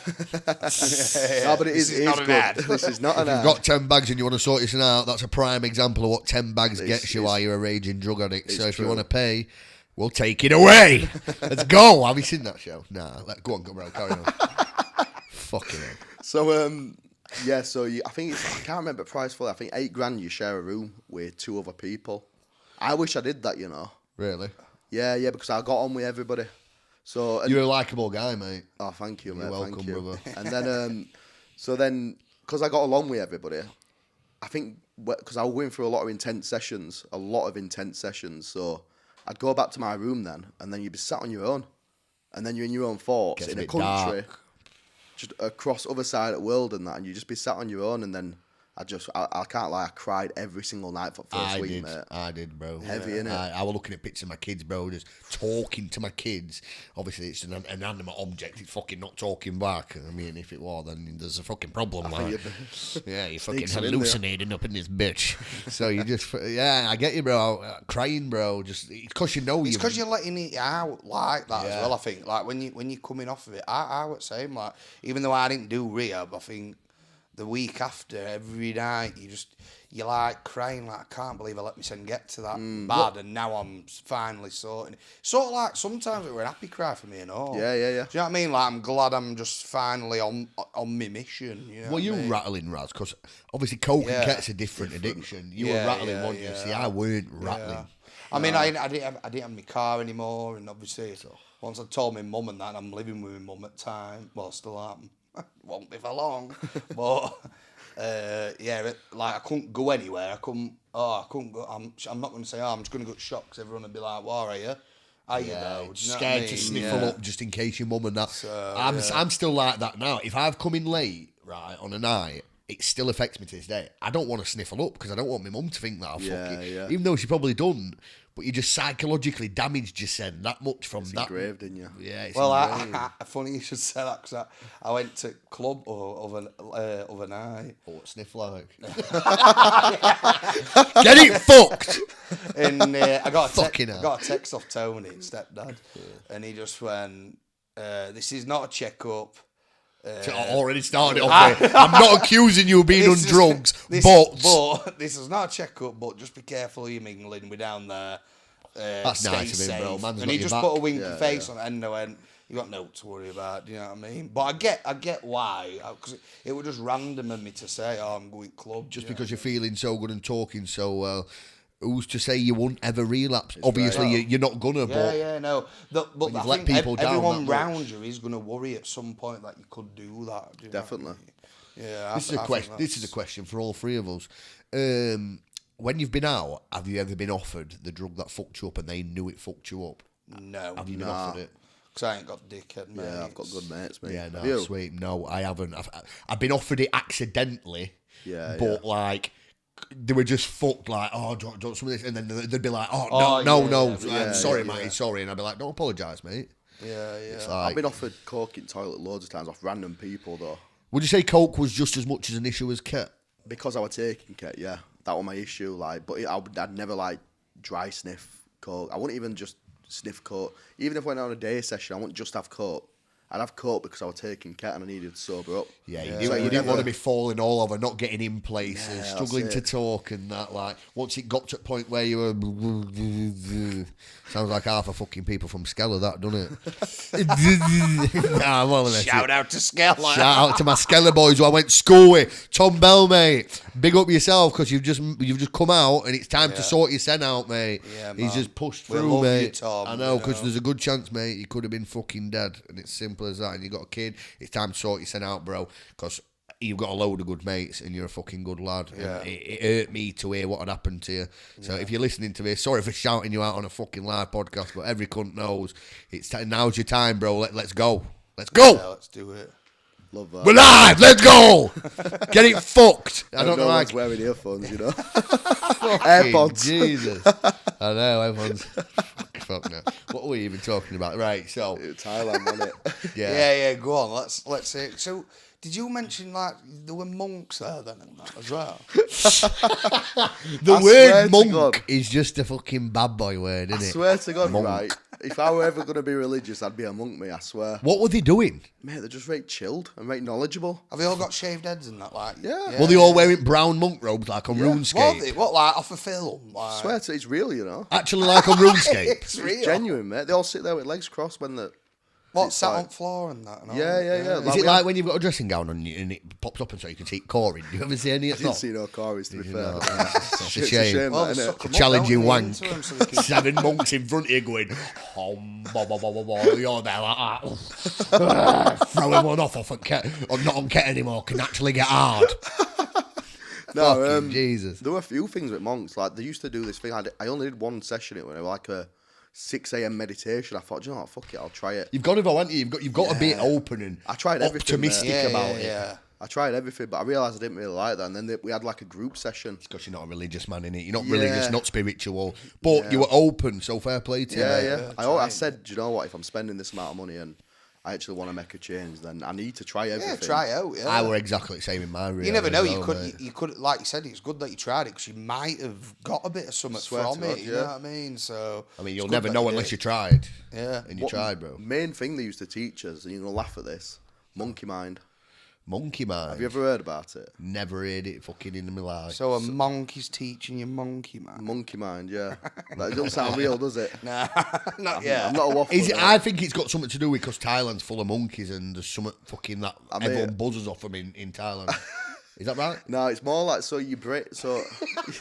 No, but it This is is not good. an ad. This is not an ad. You've got 10 bags and you want to sort this out, that's a prime example of what 10 bags It's- gets you while you're a raging drug addict. So if you true. want to pay, we'll take it away. Let's go. Have you seen that show? Nah. Go on, bro. Carry on. Fucking hell. So Yeah, so I think I can't remember the price fully. I think $8,000 you share a room with 2 other people. I wish I did that, you know. Really? Yeah, because I got on with everybody. So You're a likeable guy, mate. oh, thank you, mate. You're welcome, thank you. brother. And then, so then, because I got along with everybody, I think because I was going through a lot of intense sessions. So I'd go back to my room then, and then you'd be sat on your own, and then you're in your own thoughts Gets in a a bit country, dark. just across other side of the world and that, and you just be sat on your own, and then I can't lie, I cried every single night for the first week, mate. I did, bro. Heavy, innit? I was looking at pictures of my kids, bro, just talking to my kids. Obviously, it's an animate object. It's fucking not talking back. I mean, if it was, then there's a fucking problem. Like. Yeah, you're fucking hallucinating up in this bitch. So you just, yeah, I get you, bro. Crying, bro. Just because you know It's because you're letting it out like that as well, I think. Like, when you're coming off of it, I would say, like, even though I didn't do rehab, I think the week after, every night, you're like crying, like, I can't believe I let myself get to that bad, and now I'm finally sorting it. Sort of like, sometimes it were a happy cry for me and all. Yeah. Do you know what I mean? Like, I'm glad I'm just finally on my mission. You know well, you're I mean? rattling, Raz, because obviously coke and ket's a different addiction. You were rattling, weren't you? See, I weren't rattling. Yeah. I mean, I didn't have my car anymore, and obviously, once I told my mum and that, I'm living with my mum at the time. Well, still am. Won't be for long. But like, I couldn't go anywhere. I couldn't go. I'm not going to say, I'm just going to go to shop, because everyone would be like, "What are you? Are you though?" Scared to sniffle up just in case your mum and that. So, I'm still like that now. If I've come in late, right, on a night, it still affects me to this day. I don't want to sniffle up because I don't want my mum to think that I'll fuck it. Even though she probably done, but you just psychologically damaged yourself that much from it's that. Engraved in you. Yeah, it's well, engraved. funny you should say that, because I went to club overnight. Oh, what sniff like? Get it fucked! And I got a text off Tony, stepdad, and he just went, "This is not a checkup." I already started off there. I'm not accusing you of being on drugs, but this is not a checkup. But just be careful who you're mingling with down there. That's nice of him, bro. Man's and he got just your put a back. winky face on it, and I went, "You got no to worry about." Do you know what I mean? But I get why, because it was just random of me to say, "Oh, I'm going club." Just because you're feeling so good and talking so well. Who's to say you won't ever relapse? Obviously, you're not gonna. No. But I let think people down everyone that round you is gonna worry at some point that you could do that. Do you know Definitely. what I mean? Yeah. This is a question. This is a question for all three of us. When you've been out, have you ever been offered the drug that fucked you up and they knew it fucked you up? No. Have you been offered it? Because I ain't got dickhead mates. Yeah, I've got good mates, mate. Yeah, no, Have you? sweet. No, I haven't. I've been offered it accidentally. Yeah, but like. They were just fucked, like, oh, don't some of this, and then they'd be like, oh, no, sorry, mate, sorry, and I'd be like, don't apologise, mate. Yeah. It's I've like, been offered coke in toilet loads of times off random people, though. would you say coke was just as much as an issue as ket? Because I was taking ket, yeah. That was my issue, like, but I'd never, like, dry sniff coke. I wouldn't even just sniff coke. Even if I went on a day session, I wouldn't just have coke. I'd have coke because I was taking ket and I needed to sober up. Yeah, you didn't want to be falling all over, not getting in places, struggling to talk and that. Like, once it got to a point where you were... Sounds like half a fucking people from Skella, that, doesn't it? Shout out to Skella. Shout out to my Skella boys who I went to school with. Tom Bell, mate. Big up yourself, because you've just come out and it's time to sort your sen out, mate. Yeah, He's just pushed through, love mate. you, Tom, I know, because there's a good chance, mate, you could have been fucking dead, and it's simple as that. And you got a kid, it's time to sort your sen out, bro, because you've got a load of good mates and you're a fucking good lad. Yeah. And it hurt me to hear what had happened to you. So if you're listening to this, sorry for shouting you out on a fucking live podcast, but every cunt knows now's your time, bro. Let's go. Let's go. Yeah, let's do it. Love that. We're live. Let's go. Get it fucked. I don't know. No one's wearing earphones, you know. AirPods. Jesus. I know. Everyone's fuck now. What were we even talking about? Right. So Thailand, wasn't it? yeah. Go on. Let's see. So, did you mention like there were monks there then and that as well? The word monk is just a fucking bad boy word, isn't it? I swear to God, monk. right? If I were ever going to be religious, I'd be a monk, mate, I swear. What were they doing? Mate, they're just very chilled and very knowledgeable. Have they all got shaved heads and that? Like, Yeah. Were they all wearing brown monk robes like on RuneScape? What, like off a film? Like, I swear to it's real, you know. Actually, like on RuneScape. it's real. It's genuine, mate. They all sit there with legs crossed when they're... What, sat on floor and that? And all Yeah. Is it like when you've got a dressing gown on you and it pops up and so you can see Corey? Do you ever see any of I didn't see no Corys, to be fair. It's a shame. Well, that, suck innit? 'em up, Challenging don't wank. they, into 'em so they can- 7 monks in front of you going, you're there like that. Throwing one off or not on ket anymore can actually get hard. No, Fucking Jesus. There were a few things with monks. Like, they used to do this thing. I only did one session it when it was like a 6 a.m. meditation. I thought, do you know what, fuck it, I'll try it. You've got to go, haven't you? You've got to be open and I tried everything, optimistic about it. Yeah. I tried everything, but I realised I didn't really like that. And then we had like a group session. Because you're not a religious man, innit? You're not religious, not spiritual. But Yeah. you were open, so fair play to you. Yeah. I said, do you know what, if I'm spending this amount of money and I actually want to make a change, then I need to try everything. Yeah, try it out. Yeah. I were exactly the same in my rehab. You never know. as You well, could, mate. you could, like you said, it's good that you tried it because you might have got a bit of something Swear from to it. God, You know what I mean? So I mean, you'll it's good never that know you unless did. you tried. Yeah. And you tried, bro. Main thing they used to teach us, and you're going to laugh at this, monkey mind. Monkey mind. Have you ever heard about it? Never heard it fucking in my life. So a monkey's teaching you monkey man. Monkey mind, yeah. That doesn't sound real, does it? Nah, not yet. I'm not a waffler. Is it, I think it's got something to do with because Thailand's full of monkeys and there's something fucking that I mean- everyone buzzes off them in Thailand. Is that right? No, it's more like, so you break, so...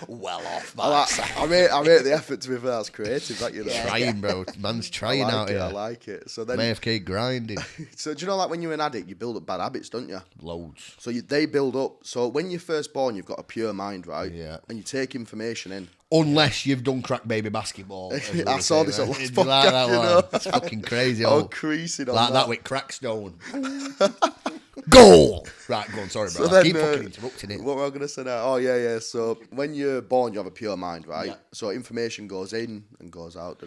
Well off, I rate the effort, to be fair, that's creative, that, you know. Trying, bro. Man's trying out here. I like it. So then, AFK grinding. so do you know, like when you're an addict, you build up bad habits, don't you? Loads. So they build up. So when you're first born, you've got a pure mind, right? Yeah. And you take information in. Unless you've done crack baby basketball. as we I were saw saying, this at right? last Did you like podcast, that you one? know. It's fucking crazy. Oh, Oh, creasing on like that. that with Crackstone. Goal! Right, go on, sorry, bro. So I then, keep fucking interrupting it. What were I going to say now? Oh, yeah. So when you're born, you have a pure mind, right? Yeah. So information goes in and goes out.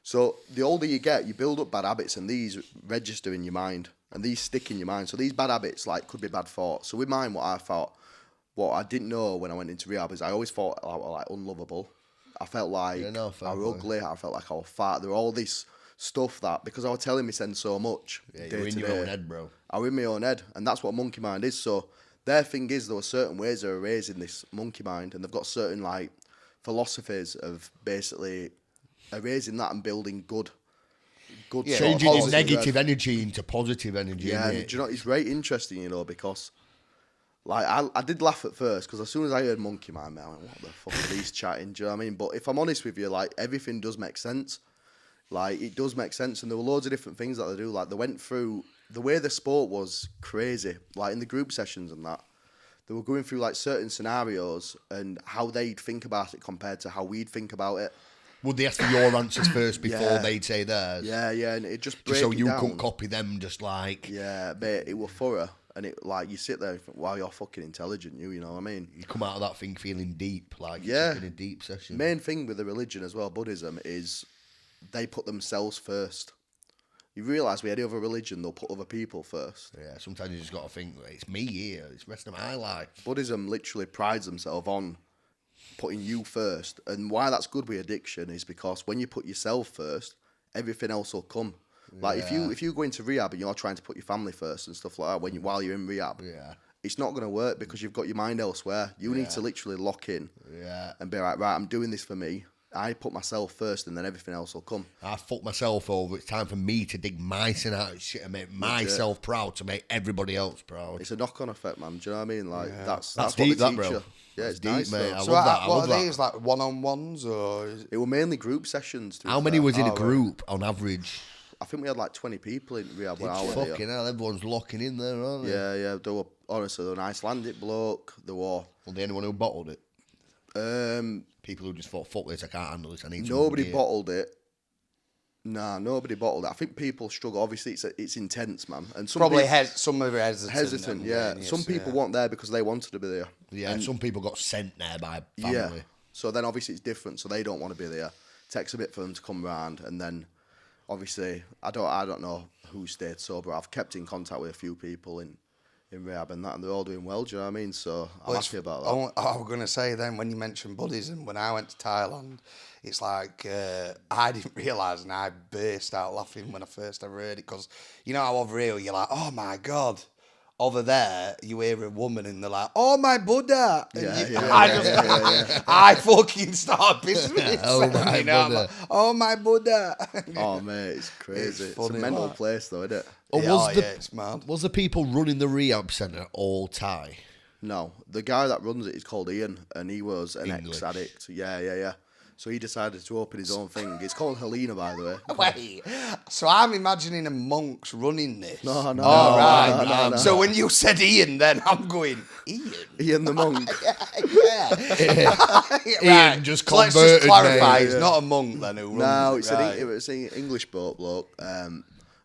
So the older you get, you build up bad habits, and these register in your mind, and these stick in your mind. So these bad habits, like, could be bad thoughts. So with mine, what I didn't know when I went into rehab is I always thought I was like unlovable. I felt like I was ugly. I felt like I was fat. There were all this stuff that, because I was telling myself so much. Yeah, day you're in to your day, own head, bro. I was in my own head, and that's what monkey mind is. So their thing is, there were certain ways of erasing this monkey mind, and they've got certain like philosophies of basically erasing that and building good. Yeah, Changing sort his of negative energy into positive energy. Yeah, and innit? do you know, it's very interesting, you know, because like I did laugh at first, because as soon as I heard monkey mind, man, I went, what the fuck are these chatting? Do you know what I mean? But if I'm honest with you, like, everything does make sense. Like, it does make sense, and there were loads of different things that they do. Like, they went through the way the sport was crazy. Like in the group sessions and that, they were going through like certain scenarios and how they'd think about it compared to how we'd think about it. Would they ask for your answers first before Yeah. they'd say theirs? Yeah, and it just Just breaks so it you down. couldn't copy them, just like Yeah, but it was thorough, and it like you sit there and think, wow, you're fucking intelligent, you know what I mean? you come out of that thing feeling deep, like Yeah. it's been a deep session. Main thing with the religion as well, Buddhism, is they put themselves first. You realise with any other religion, they'll put other people first. Yeah, sometimes you just got to think, it's me here, it's the rest of my life. Buddhism literally prides themselves on putting you first, and why that's good with addiction is because when you put yourself first, everything else will come. Like if you go into rehab and you're trying to put your family first and stuff like that while you're in rehab, it's not going to work because you've got your mind elsewhere. You need to literally lock in and be like, right, I'm doing this for me. I put myself first, and then everything else will come. I fucked myself over. It's time for me to dig my sin out of shit and make myself proud to make everybody else proud. It's a knock-on effect, man. Do you know what I mean? Like that's deep, what they that, teach bro. you. Yeah, That's it's deep, nice, mate. though. I So love that. I what love are that. these, like one-on-ones, or is It were mainly group sessions. To be How many fair. was in a right. group on average? I think we had like 20 people in rehab when I went Fucking here. hell, everyone's locking in there, aren't they? Yeah. There were honestly there were an Icelandic bloke. There were Was there anyone who bottled it? People who just thought, fuck this, I can't handle this, I need nobody gear. bottled it. Nah, nobody bottled it. I think people struggle. Obviously, it's intense, man. And some probably people, some of it hesitant. Yeah, some people weren't there because they wanted to be there. Yeah, and some people got sent there by family. Yeah. So then obviously it's different. So they don't want to be there. Takes a bit for them to come round, and then obviously I don't know who stayed sober. I've kept in contact with a few people in rehab and that, and they're all doing well. Do you know what I mean? So I'm happy about that. I was going to say then, when you mentioned Buddhism, when I went to Thailand, it's like I didn't realise, and I burst out laughing when I first ever heard it, because you know how over here you're like, oh my God, over there, you hear a woman and they're like, "Oh my Buddha!" And Yeah. I fucking start pissing myself. Oh my you know, I'm Buddha. like, "Oh my Buddha!" Oh mate, it's crazy. It's a funny, mental like. place though, isn't it? It's mad. Was the people running the rehab centre all Thai? No, the guy that runs it is called Ian, and he was an English. ex-addict. Yeah. So he decided to open his own thing. It's called Helena, by the way. Wait, so I'm imagining a monk's running this. No. Oh, right. No. So when you said Ian, then I'm going, Ian? Ian the monk. Yeah. Ian just So let's converted, just clarify, mate. he's not a monk then who runs No, it, it's an English bloke, and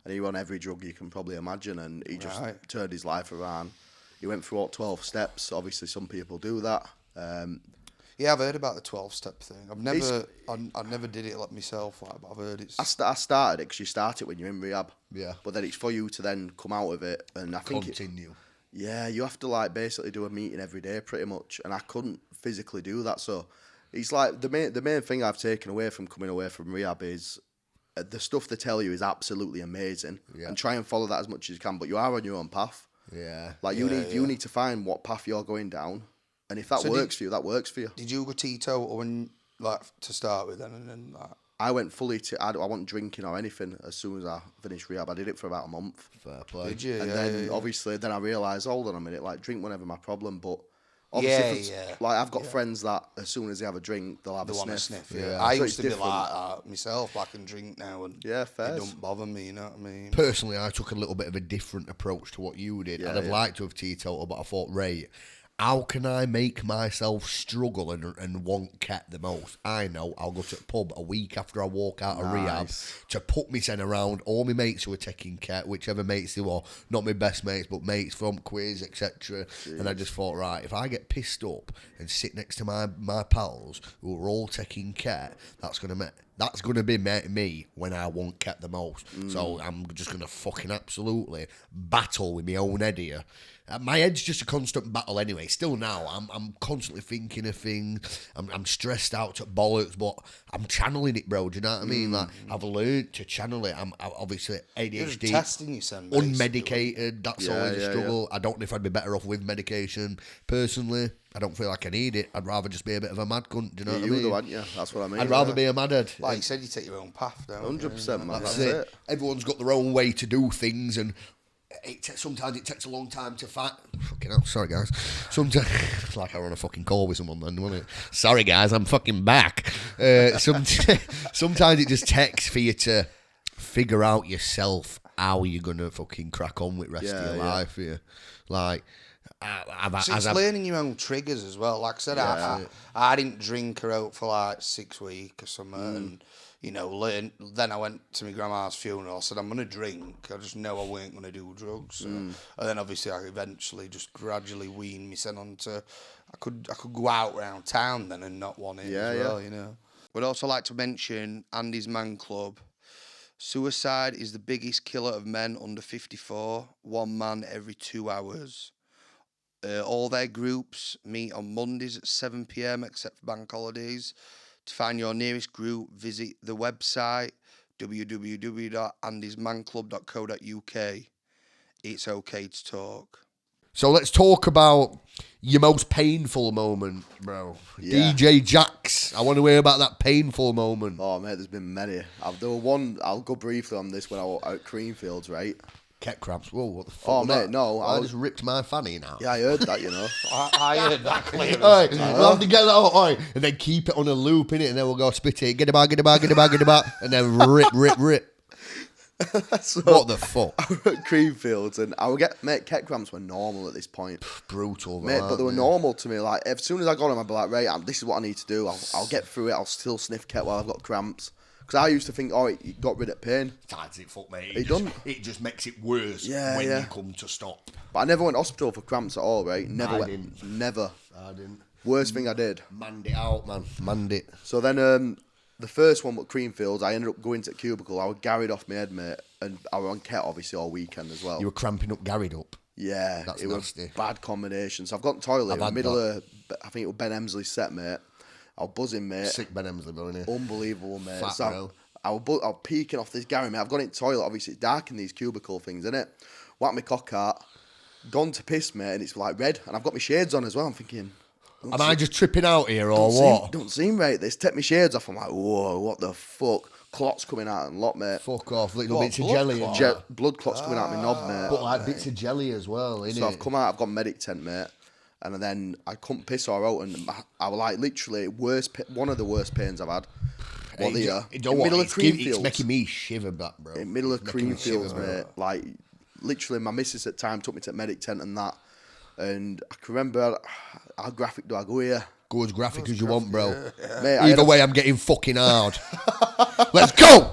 he won every drug you can probably imagine, and he just turned his life around. He went through all 12 steps. Obviously, some people do that. Yeah, I've heard about the 12-step thing. I never did it like myself, but I've heard it's... I started it because you start it when you're in rehab. Yeah. But then it's for you to then come out of it, and I think Continue. Yeah, you have to like basically do a meeting every day pretty much, and I couldn't physically do that. So it's like the main thing I've taken away from coming away from rehab is the stuff they tell you is absolutely amazing, and try and follow that as much as you can. But you are on your own path. Yeah. Like you need to find what path you're going down, and if that works for you, that works for you. Did you go teetotal when to start with, then, and then like? I went fully to. I wasn't drinking or anything as soon as I finished rehab. I did it for about a month. Fair play. Did you? And then obviously, then I realised, hold on a minute, like drink whenever my problem, but obviously, like I've got friends that as soon as they have a drink, they'll have a sniff. Yeah. I So used it's to be different. like that myself. I can drink now, and it fair. don't bother me. You know what I mean? Personally, I took a little bit of a different approach to what you did. I'd have liked to have teetotal, but I thought, right, how can I make myself struggle and want cat the most? I know I'll go to the pub a week after I walk out of rehab to put me sen around all my mates who are taking cat, whichever mates they were, not my best mates, but mates from quiz, etc. And I just thought, right, if I get pissed up and sit next to my pals who are all taking cat, that's gonna be me when I want cat the most. So I'm just gonna fucking absolutely battle with my own head here. My head's just a constant battle anyway. Still now, I'm constantly thinking of things. I'm stressed out to bollocks, but I'm channeling it, bro. Do you know what I mean? Like I've learned to channel it. I'm obviously ADHD, You're testing yourself, unmedicated. That's always a struggle. I don't know if I'd be better off with medication. Personally, I don't feel like I need it. I'd rather just be a bit of a mad cunt. Do you know what I mean? You aren't you? That's what I mean. I'd rather be a madhead. Like you said, you take your own path, don't you? 100%, man. That's it. Everyone's got their own way to do things, and sometimes it takes a long time to fight. Fucking hell, sorry guys. Sometimes, it's like I were on a fucking call with someone then, wasn't it? Sorry guys, I'm fucking back. Sometimes it just takes for you to figure out yourself how you're gonna fucking crack on with the rest of your life here. Like, it's learning your own triggers as well. Like I said, I didn't drink her out for like 6 weeks or something, and then I went to my grandma's funeral. I said, I'm going to drink. I just know I weren't going to do drugs. And then obviously I eventually just gradually weaned myself onto, I could go out around town then and not want it as well, you know. Would also like to mention Andy's Man Club. Suicide is the biggest killer of men under 54. One man every 2 hours. All their groups meet on Mondays at 7 p.m. except for bank holidays. To find your nearest group, visit the website www.andysmanclub.co.uk. It's okay to talk. So let's talk about your most painful moment, bro. Yeah. DJ Jax. I want to hear about that painful moment. Oh, mate, there's been many. There were one, I'll go briefly on this when I was out at Creamfields, right? Ket cramps. Whoa, what the fuck? Oh, was mate, that? no. I just ripped my fanny now. Yeah, I heard that, you know. I heard that clearly. Alright, we'll have to get that out, and then keep it on a loop, innit? And then we'll go spit it, get it back, and then rip. So, what the fuck? I was at Creamfields, and mate, ket cramps were normal at this point. Brutal, mate, but they were normal to me. Like, as soon as I got them, I'd be like, right, this is what I need to do. I'll get through it. I'll still sniff ket while I've got cramps. Because I used to think, it got rid of pain. That's it, fuck me. It just makes it worse when you come to stop. But I never went to hospital for cramps at all, right? Never I didn't. Never. I didn't. Worst thing I did. Manned it out, man. Manned it. So then the first one with Creamfields, I ended up going to the cubicle. I was garried off my head, mate. And I was on ket, obviously, all weekend as well. You were cramping up, garried up. Yeah. That's it nasty. was bad combination. So I've got the toilet in the middle of, I think it was Ben Emsley's set, mate. I was buzzing, mate. Sick Ben Emsley, bro, innit? Unbelievable, mate. Fat, bro. I was peeking off this Gary, mate. I've gone into the toilet. Obviously, it's dark in these cubicle things, innit? Whack my cock out. gone to piss, mate, and it's like red, and I've got my shades on as well. I'm thinking, Am I just tripping out here or what? Don't seem right. This take my shades off. I'm like, whoa, what the fuck? Clots coming out and lot, mate. Fuck off, little bits of jelly. Blood clots coming out my knob, mate. But like bits of jelly as well, innit? So I've come out, I've got medic tent, mate. And then I couldn't piss or out, and I was like literally one of the worst pains I've had. What the year? Middle of Creamfields. It's making me shiver back, bro. In middle of Creamfields, mate. Like literally, my missus at the time took me to the medic tent and that. And I can remember how graphic do I go here? Go as graphic as you want, bro. Yeah. Mate, Either way, I'm getting fucking hard. Let's go.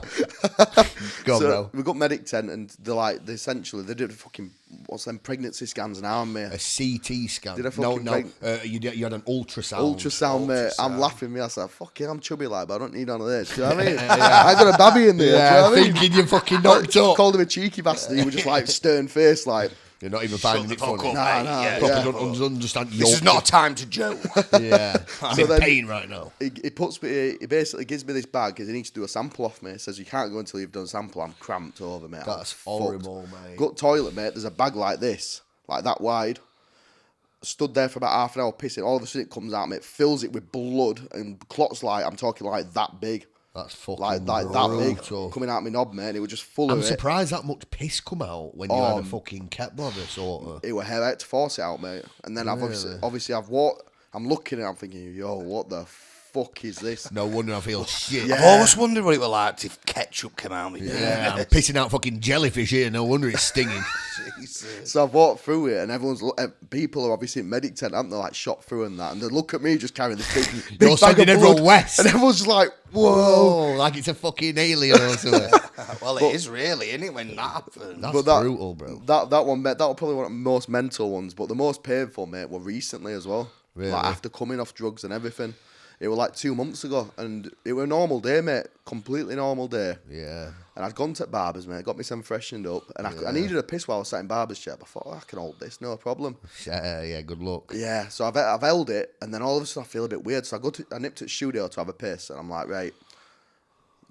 Go on, bro. We got medic tent, and they did fucking what's them pregnancy scans now on me. A CT scan. Did I fucking you had an ultrasound. Ultrasound, mate. I'm laughing. I said, "Fucking, I'm chubby like, but I don't need none of this." Do you know what I mean? I got a baby in there. Yeah, do you know what I mean? thinking you fucking knocked up. Called him a cheeky bastard. He was just like stern face, like. You're not even finding it funny. Nah. Probably don't understand. This is not a time to joke. Yeah, I'm in pain right now. He basically gives me this bag because he needs to do a sample off me. He says, you can't go until you've done a sample. I'm cramped over, mate. That's horrible, mate. Go to the toilet, mate. There's a bag like this, like that wide. Stood there for about half an hour pissing. All of a sudden it comes out, mate. Fills it with blood and clots I'm talking like that big. That's fucking like that big coming out my knob, mate. And it was just full of it. I'm surprised that much piss come out when you had a fucking cat bladder, sort of. It was hell. I had to force it out, mate. And then obviously I've walked. I'm looking and I'm thinking, yo, what the fuck is this? No wonder I feel shit. I've always wondered what it was like if ketchup came out of me. Yeah, I'm pissing out fucking jellyfish here. No wonder it's stinging. So I've walked through it, and people are obviously in medic tent, haven't they? Like shot through and that, and they look at me just carrying this big You're bag of blood, west, and everyone's just like, whoa, like it's a fucking alien or something. Well, it is really, isn't it, when that happens? That's brutal, bro. That one, mate, that was probably one of the most mental ones, but the most painful, mate, were recently as well. Really? Like after coming off drugs and everything. It was like 2 months ago, and it was a normal day, mate. Completely normal day. Yeah. And I'd gone to Barber's, mate. Got me some freshened up, and I needed a piss while I was sat in Barber's chair. But I thought, I can hold this, no problem. Yeah, good luck. Yeah, so I've held it, and then all of a sudden I feel a bit weird. So I nipped to the studio to have a piss, and I'm like, right,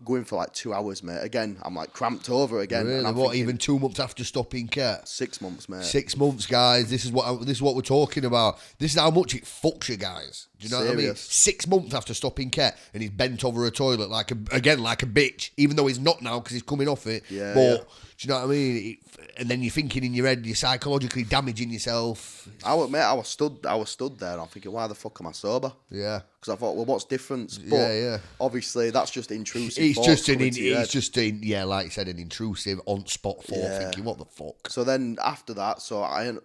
going for like 2 hours, mate. Again, I'm like cramped over again. Really? And I'm What? thinking, Even 2 months after stopping cat? 6 months, mate. 6 months, guys. This is what we're talking about. This is how much it fucks you guys. Do you know what I mean? 6 months after stopping cat, and he's bent over a toilet like a bitch. Even though he's not now because he's coming off it. Yeah. But do you know what I mean? And then you're thinking in your head, you're psychologically damaging yourself. I was stood there, and I'm thinking, why the fuck am I sober? Yeah. Because I thought, well, what's difference? But obviously, that's just intrusive. It's just like you said, an intrusive on spot thought. Thinking, what the fuck? So then after that,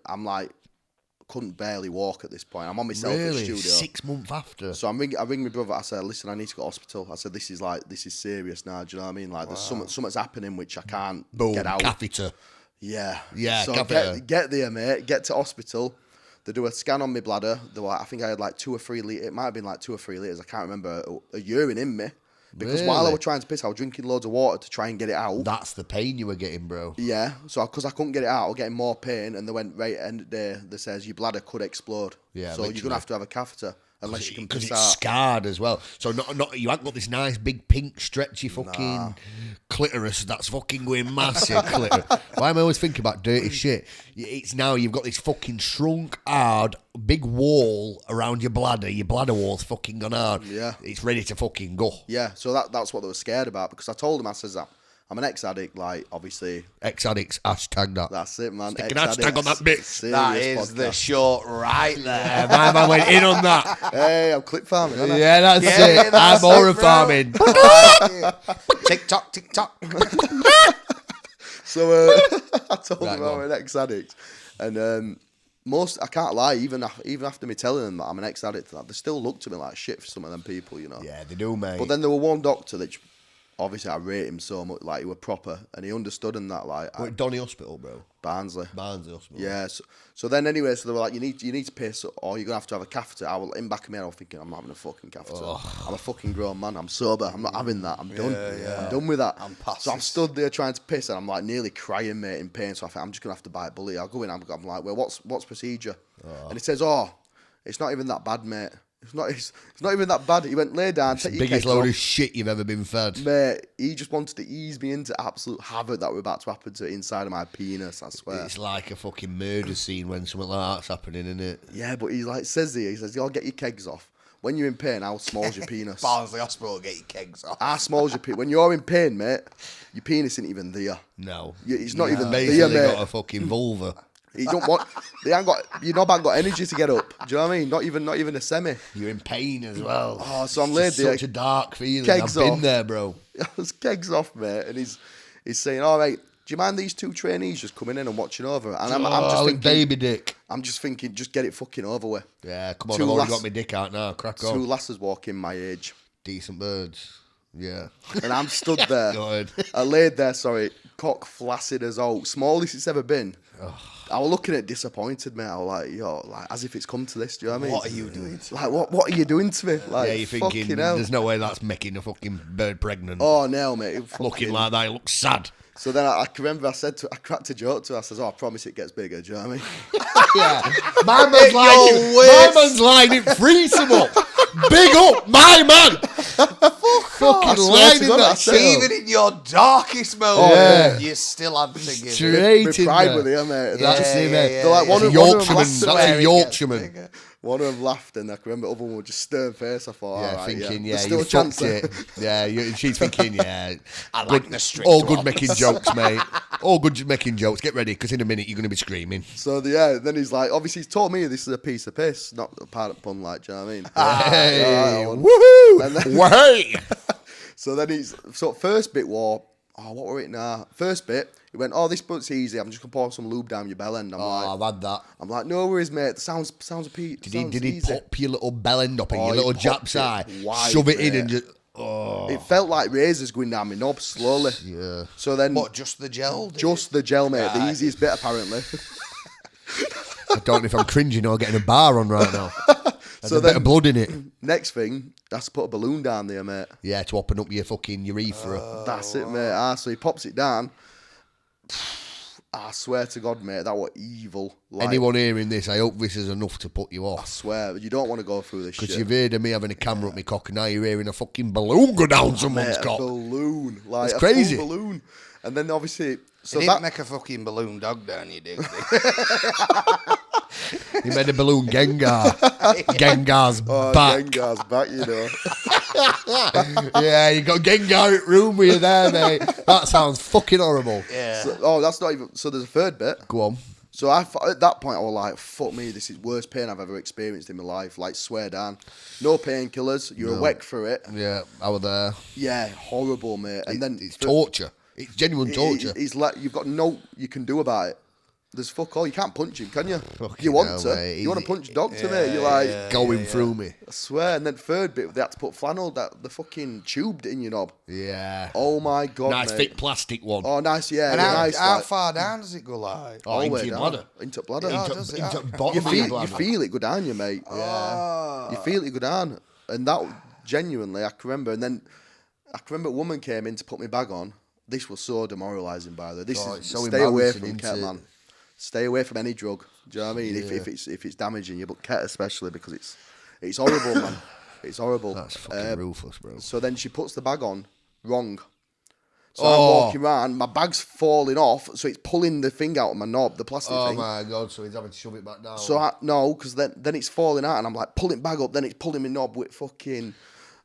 I'm like, couldn't barely walk at this point. I'm on myself in the studio. 6 months after. So I ring my brother. I said, listen, I need to go to hospital. I said, this is serious now. Do you know what I mean? Like, there's something's happening which I can't get out. Catheter. Yeah. So get there, mate. Get to hospital. They do a scan on my bladder. I think I had like 2 or 3 litres. It might have been like 2 or 3 litres. I can't remember. A urine in me. Because while I was trying to piss, I was drinking loads of water to try and get it out. That's the pain you were getting, bro. Yeah. So because I couldn't get it out, I was getting more pain. And they went, right, end of the day, they says, your bladder could explode. Yeah, so you're going to have a catheter. Unless you can piss out. Because it's scarred as well. So not you haven't got this nice big pink stretchy fucking clitoris that's fucking going massive clitoris. Why am I always thinking about dirty shit? It's now you've got this fucking shrunk, hard, big wall around your bladder. Your bladder wall's fucking gone hard. Yeah. It's ready to fucking go. Yeah, so that's what they were scared about, because I told them, I says that I'm an ex-addict, like, obviously. XaddiX, hashtag that. That's it, man. Stick an hashtag on that bit. That is the short right there. My man went in on that. Hey, I'm clip farming, aren't I? Yeah, that's it. I'm horror farming. TikTok. So I told them I'm an ex-addict. And I can't lie, even after me telling them that I'm an ex-addict, they still look to me like shit for some of them people, you know. Yeah, they do, mate. But then there were one doctor that... Obviously, I rate him so much. Like, he was proper, and he understood in that. Like, Donny Hospital, bro. Barnsley Hospital. Yeah. So then, anyway, so they were like, you need to piss, or you're gonna have to have a catheter. In back of me, I was thinking, I'm not having a fucking catheter. I'm a fucking grown man. I'm sober. I'm not having that. I'm done. I'm done with that. So I'm stood there trying to piss, and I'm like nearly crying, mate, in pain. So I think I'm just gonna have to bite bully. I'll go in. I'm like, well, what's procedure? And he says, it's not even that bad, mate. It's not even that bad. He went, lay down, take your Biggest kegs load off. of shit you've ever been fed. Mate, he just wanted to ease me into absolute havoc that were about to happen to inside of my penis, I swear. It's like a fucking murder scene when something like that's happening, isn't it? Yeah, but he like says here, he says, "Y'all get your kegs off. When you're in pain, how small's your penis?" Barnsley Hospital, get your kegs off. How small's your penis? When you're in pain, mate, your penis isn't even there. No. It's not even there, Basically mate. got a fucking vulva. You don't want. They ain't got. You know, ain't got energy to get up. Do you know what I mean? Not even a semi. You're in pain as well. Oh, so I'm It's laid just there. such a dark feeling. Kegs I've been off. there, bro. His kegs off, mate, and he's saying, "All right, do you mind these two trainees just coming in and watching over?" And I'm just thinking, baby dick. I'm just thinking, just get it fucking over with. Yeah, come on, Two I've already lass- got my dick out now. Crack on. Two lasses walking my age, Decent birds. Yeah. and I'm stood there. Go ahead. I laid there, sorry, cock flaccid as old, smallest it's ever been. I was looking at it disappointed, mate. I was like, yo, like as if it's come to this. Do you know what I mean? What are you doing? Like, what are you doing to me? Like, Yeah, you're thinking, fucking hell. there's no way that's making a fucking bird pregnant. Oh no, mate. it Looking fucking- like that, it looks sad. So then I can remember I cracked a joke to her. I says, "Oh, I promise it gets bigger." Do you know what I mean? Yeah. My man's lying. My man's lying it threesome up. Big up, my man. Fucking I swear lying to in God, I that said- shit. Even in your darkest moment, yeah. you still had to give it. Straight My in pride there. with you, mate. That's Yeah, it, yeah, mate. yeah, They're like, yeah. one That's of- a one of them Yorkshireman. laughed That's where a it gets Yorkshireman. bigger. One of them laughed, and I can remember the other one was just stern face. I thought, Yeah, all right, thinking, There's yeah, still you a chance fucked there. it. Yeah, she's thinking, yeah. I like the strict All good one. making jokes, mate. All good making jokes. Get ready, because in a minute you're going to be screaming. So then he's like, obviously he's told me this is a piece of piss, not a part of pun, like, do you know what I mean? Hey, yeah, woohoo! And then- Way! So then first bit was, what were it now? First bit, he went, this bit's easy. I'm just gonna pour some lube down your bell end. I've had that. I'm like, no worries, mate. It sounds a piece. Did he pop your little bell end up in your he little popped Jap's it eye? wide, Shove it in mate. and just... Oh, It felt like razors going down my knob slowly. yeah. So then, What, just the gel? did just the gel, mate. The Right. easiest bit, apparently. I don't know if I'm cringing or getting a bar on right now. There's So a bit then- of blood in it. Next thing, that's to put a balloon down there, mate. Yeah, to open up your fucking urethra. That's it, mate. So he pops it down. I swear to God, mate, that was evil. Like, Anyone hearing this, I hope this is enough to put you I off. swear, you don't want to go through this Because shit. you've heard of me having a camera up my cock, and now you're hearing a fucking balloon go down someone's Mate, a cock. balloon, like It's a crazy. full balloon, and then obviously, so He didn't that make a fucking balloon dog down your dick. He made a balloon Gengar. Gengar's oh, back. Gengar's back, you know. Yeah, you got Gengar at room with you there, mate. That sounds fucking horrible. Yeah. So, that's not even. So there's a third bit. Go on. So at that point, I was like, "Fuck me, this is worst pain I've ever experienced in my life." Like, swear down, no painkillers. You're awake through it. Yeah, I was there. Yeah, horrible, mate. And then It's torture. It's genuine torture. He's like, you've got no you can do about it. There's fuck all. You can't punch him, can you? Fucking You want hell, to? mate. You want to punch doctor, mate? You're like, Going through me. I swear. And then third bit, they had to put flannel that the fucking tubed in your knob. Yeah. Oh my God, Nice mate. thick plastic one. Oh, nice, yeah. And yeah, how, nice. how like, far down does it go like? Oh, all the into way your down. bladder. Into bladder. Yeah, Into, does it? into You bottom You of your feel, bladder. you feel it go down you, mate. Oh. You feel it go down. And that, genuinely, I can remember. And then, I can remember a woman came in to put my bag on. This was so demoralising, by the way. This Oh, is, it's so stay away embarrassing, from isn't Ket, it? man. Stay away from any drug. Do you know what I mean? Yeah. If it's damaging you, but Ket especially, because it's horrible, man. It's horrible. That's fucking ruthless, bro. So then she puts the bag on wrong. So Oh. I'm walking around, my bag's falling off, so it's pulling the thing out of my knob, the plastic Oh thing. my God, so he's having to shove it back down. So no, because then it's falling out, and I'm like pulling it back up. Then it's pulling my knob with fucking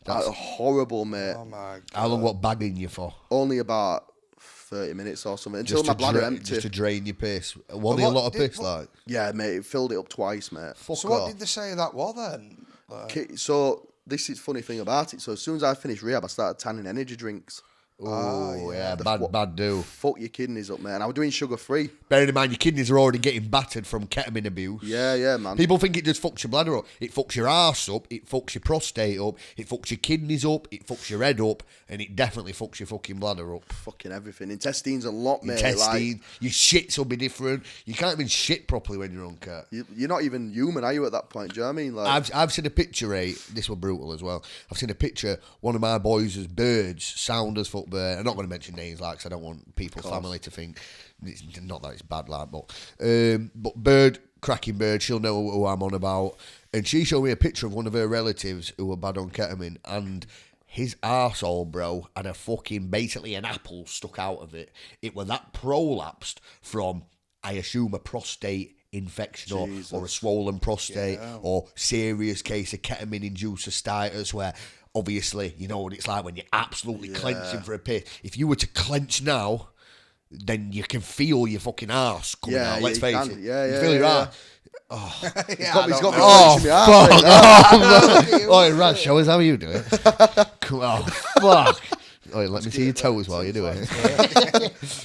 horrible, mate. Oh my God. How long what bagging you for? Only about 30 minutes or something until my bladder empty. Just to drain your piss. Was it a what lot of did- piss, what- like? Yeah, mate, it filled it up twice, mate. Fuck So what off. did they say that was then? Like, Okay, so this is funny thing about it. So as soon as I finished rehab, I started tanning energy drinks. Oh, yeah, bad do. Fuck your kidneys up, man. I was doing sugar free. Bearing in mind, your kidneys are already getting battered from ketamine abuse. Yeah, man. People think it just fucks your bladder up. It fucks your arse up, it fucks your prostate up, it fucks your kidneys up, it fucks your head up, and it definitely fucks your fucking bladder up. Fucking everything. Intestines a lot, mate. Intestine, your shits will be different. You can't even shit properly when you're on cat. You're not even human, are you, at that point? Do you know what I mean? Like, I've seen a picture, this was brutal as well. I've seen a picture, one of my boys' birds, sound as fuck bird. I'm not going to mention names, like, 'cause I don't want people's family to think, it's, not that it's bad, like, but bird cracking bird, she'll know who I'm on about. And she showed me a picture of one of her relatives who were bad on ketamine, and his arsehole, bro, had a fucking, basically an apple stuck out of it. It was that prolapsed from, I assume, a prostate infection or a swollen prostate or serious case of ketamine-induced cystitis, where obviously, you know what it's like when you're absolutely clenching for a piss. If you were to clench now, then you can feel your fucking arse coming out. Let's face it. You feel your arse. Oh, he's got me clenching my arse right now. Oh, Raz, show us how you do it. Oh, fuck. Oh, let me see your toes while you do it.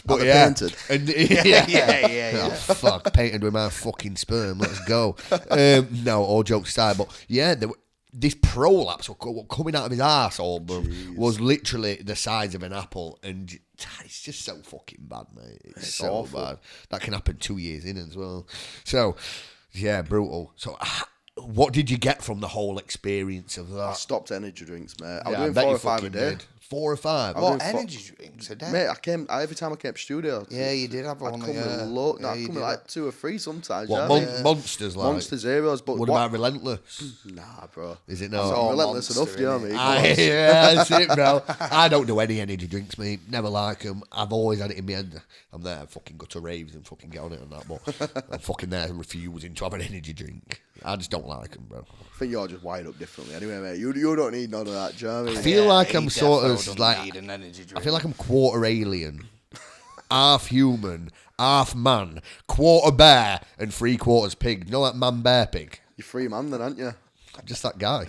But painted. And, yeah. Oh, fuck, painted with my fucking sperm. Let's go. No, all jokes aside, but yeah, this prolapse coming out of his arsehole, bro, was literally the size of an apple, and it's just so fucking bad, mate. It's so awful. Bad. That can happen 2 years in as well. So, yeah, brutal. So, what did you get from the whole experience of that? I stopped energy drinks, mate. I was doing 4 or 5 a day. 4 or 5? What, energy drinks a day? Mate, every time I came to studio. Yeah, you did have one. I'd come with I'd come with like 2 or 3 sometimes. What, Monsters like? Monster Zeros. But what about Relentless? Nah, bro. Is it not? It's Relentless enough, do you know what I mean? Yeah, that's it, bro. I don't do any energy drinks, mate. Never like them. I've always had it in my head. I'm there, fucking go to raves and fucking get on it and that, but I'm fucking there refusing to have an energy drink. I just don't like them, bro. I think you're just wired up differently. Anyway, mate, you don't need none of that, do you know what I mean? I feel like I'm sort of like, I feel like I'm quarter alien, half human, half man, quarter bear, and 3/4 pig. You know that man bear pig? You're free man then, aren't you? I'm just that guy.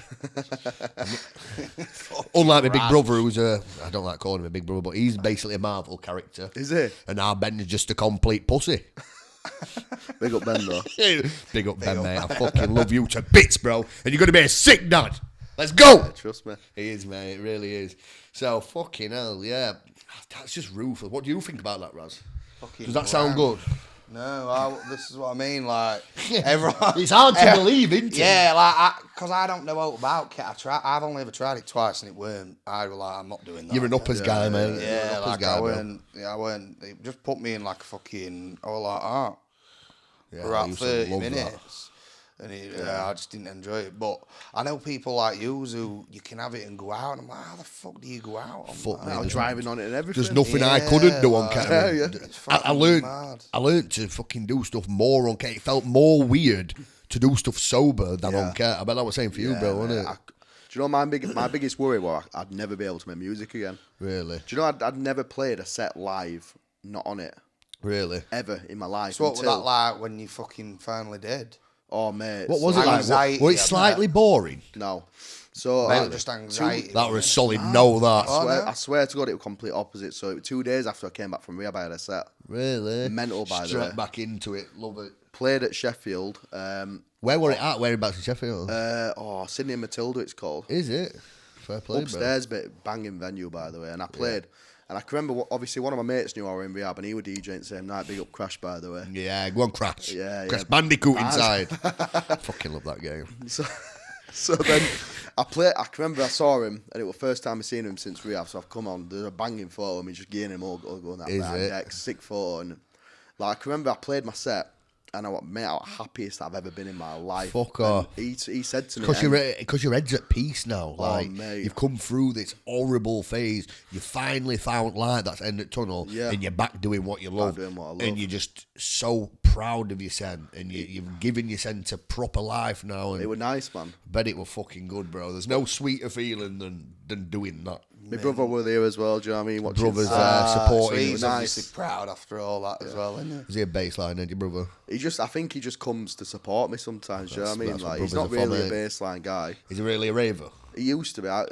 Unlike my big brother, who's I don't like calling him a big brother, but he's basically a Marvel character. Is he? And our Ben is just a complete pussy. Big up Ben, though. Big up Ben, mate. I fucking love you to bits, bro. And you're going to be a sick dad. Let's go. Yeah, trust me. He is, mate. It really is. So, fucking hell, yeah. That's just ruthless. What do you think about that, Raz? Does that sound good? No, this is what I mean. Like, everyone. It's hard to believe, isn't it? Yeah, like, because I don't know about Ket. I've only ever tried it twice and it weren't. I was like, I'm not doing that. You're an uppers guy, mate. Yeah, like, I weren't. It just put me in like a fucking. I was like, oh. Yeah, for about 30 minutes. And I just didn't enjoy it. But I know people like you who you can have it and go out. And I'm like, how the fuck do you go out? I'm driving on it and everything. There's nothing I couldn't do on ketamine. Yeah. I learned to fucking do stuff more on ketamine. It felt more weird to do stuff sober than on ketamine. I bet that was the same for you, bro, wasn't it? Do you know my biggest worry was I'd never be able to make music again. Really? Do you know I'd never played a set live, not on it. Really? Ever in my life. So what was that like when you fucking finally did? Oh, mate. What was it like? Was it slightly boring? No. So just anxiety. That was a solid no, that. I swear to God, it was complete opposite. So 2 days after I came back from rehab, I had a set. Really? Mental, by the way. Straight back into it. Love it. Played at Sheffield. Where were it at? Whereabouts in Sheffield? Sydney and Matilda, it's called. Is it? Fair play, Upstairs, bit banging venue, by the way. And I played. Yeah. And I can remember, obviously, one of my mates knew I were in rehab, and he was DJing the same night. Big up Crash, by the way. Yeah, go on, Crash. Yeah, Crash Bandicoot inside. Fucking love that game. So then I can remember I saw him, and it was the first time I seen him since rehab. So I've come on. There's a banging photo of me just getting him all going that back. Sick photo. And like I can remember I played my set. And I was happiest I've ever been in my life. Fuck off. He said to me... Because your head's at peace now. Like, mate. You've come through this horrible phase. You finally found light that's end of tunnel. Yeah. And you're back doing what you love. And you're just so proud of yourself. And you've given yourself a proper life now. And it was nice, man. I bet it was fucking good, bro. There's no sweeter feeling than doing that. My brother was there as well, do you know what I mean? Brother's supporting. So he's obviously proud after all that as well, isn't he? Is he a baseline, isn't your brother? I think he just comes to support me sometimes, do you know what I mean? Like, he's not really a baseline guy. Is he really a raver? He used to be. I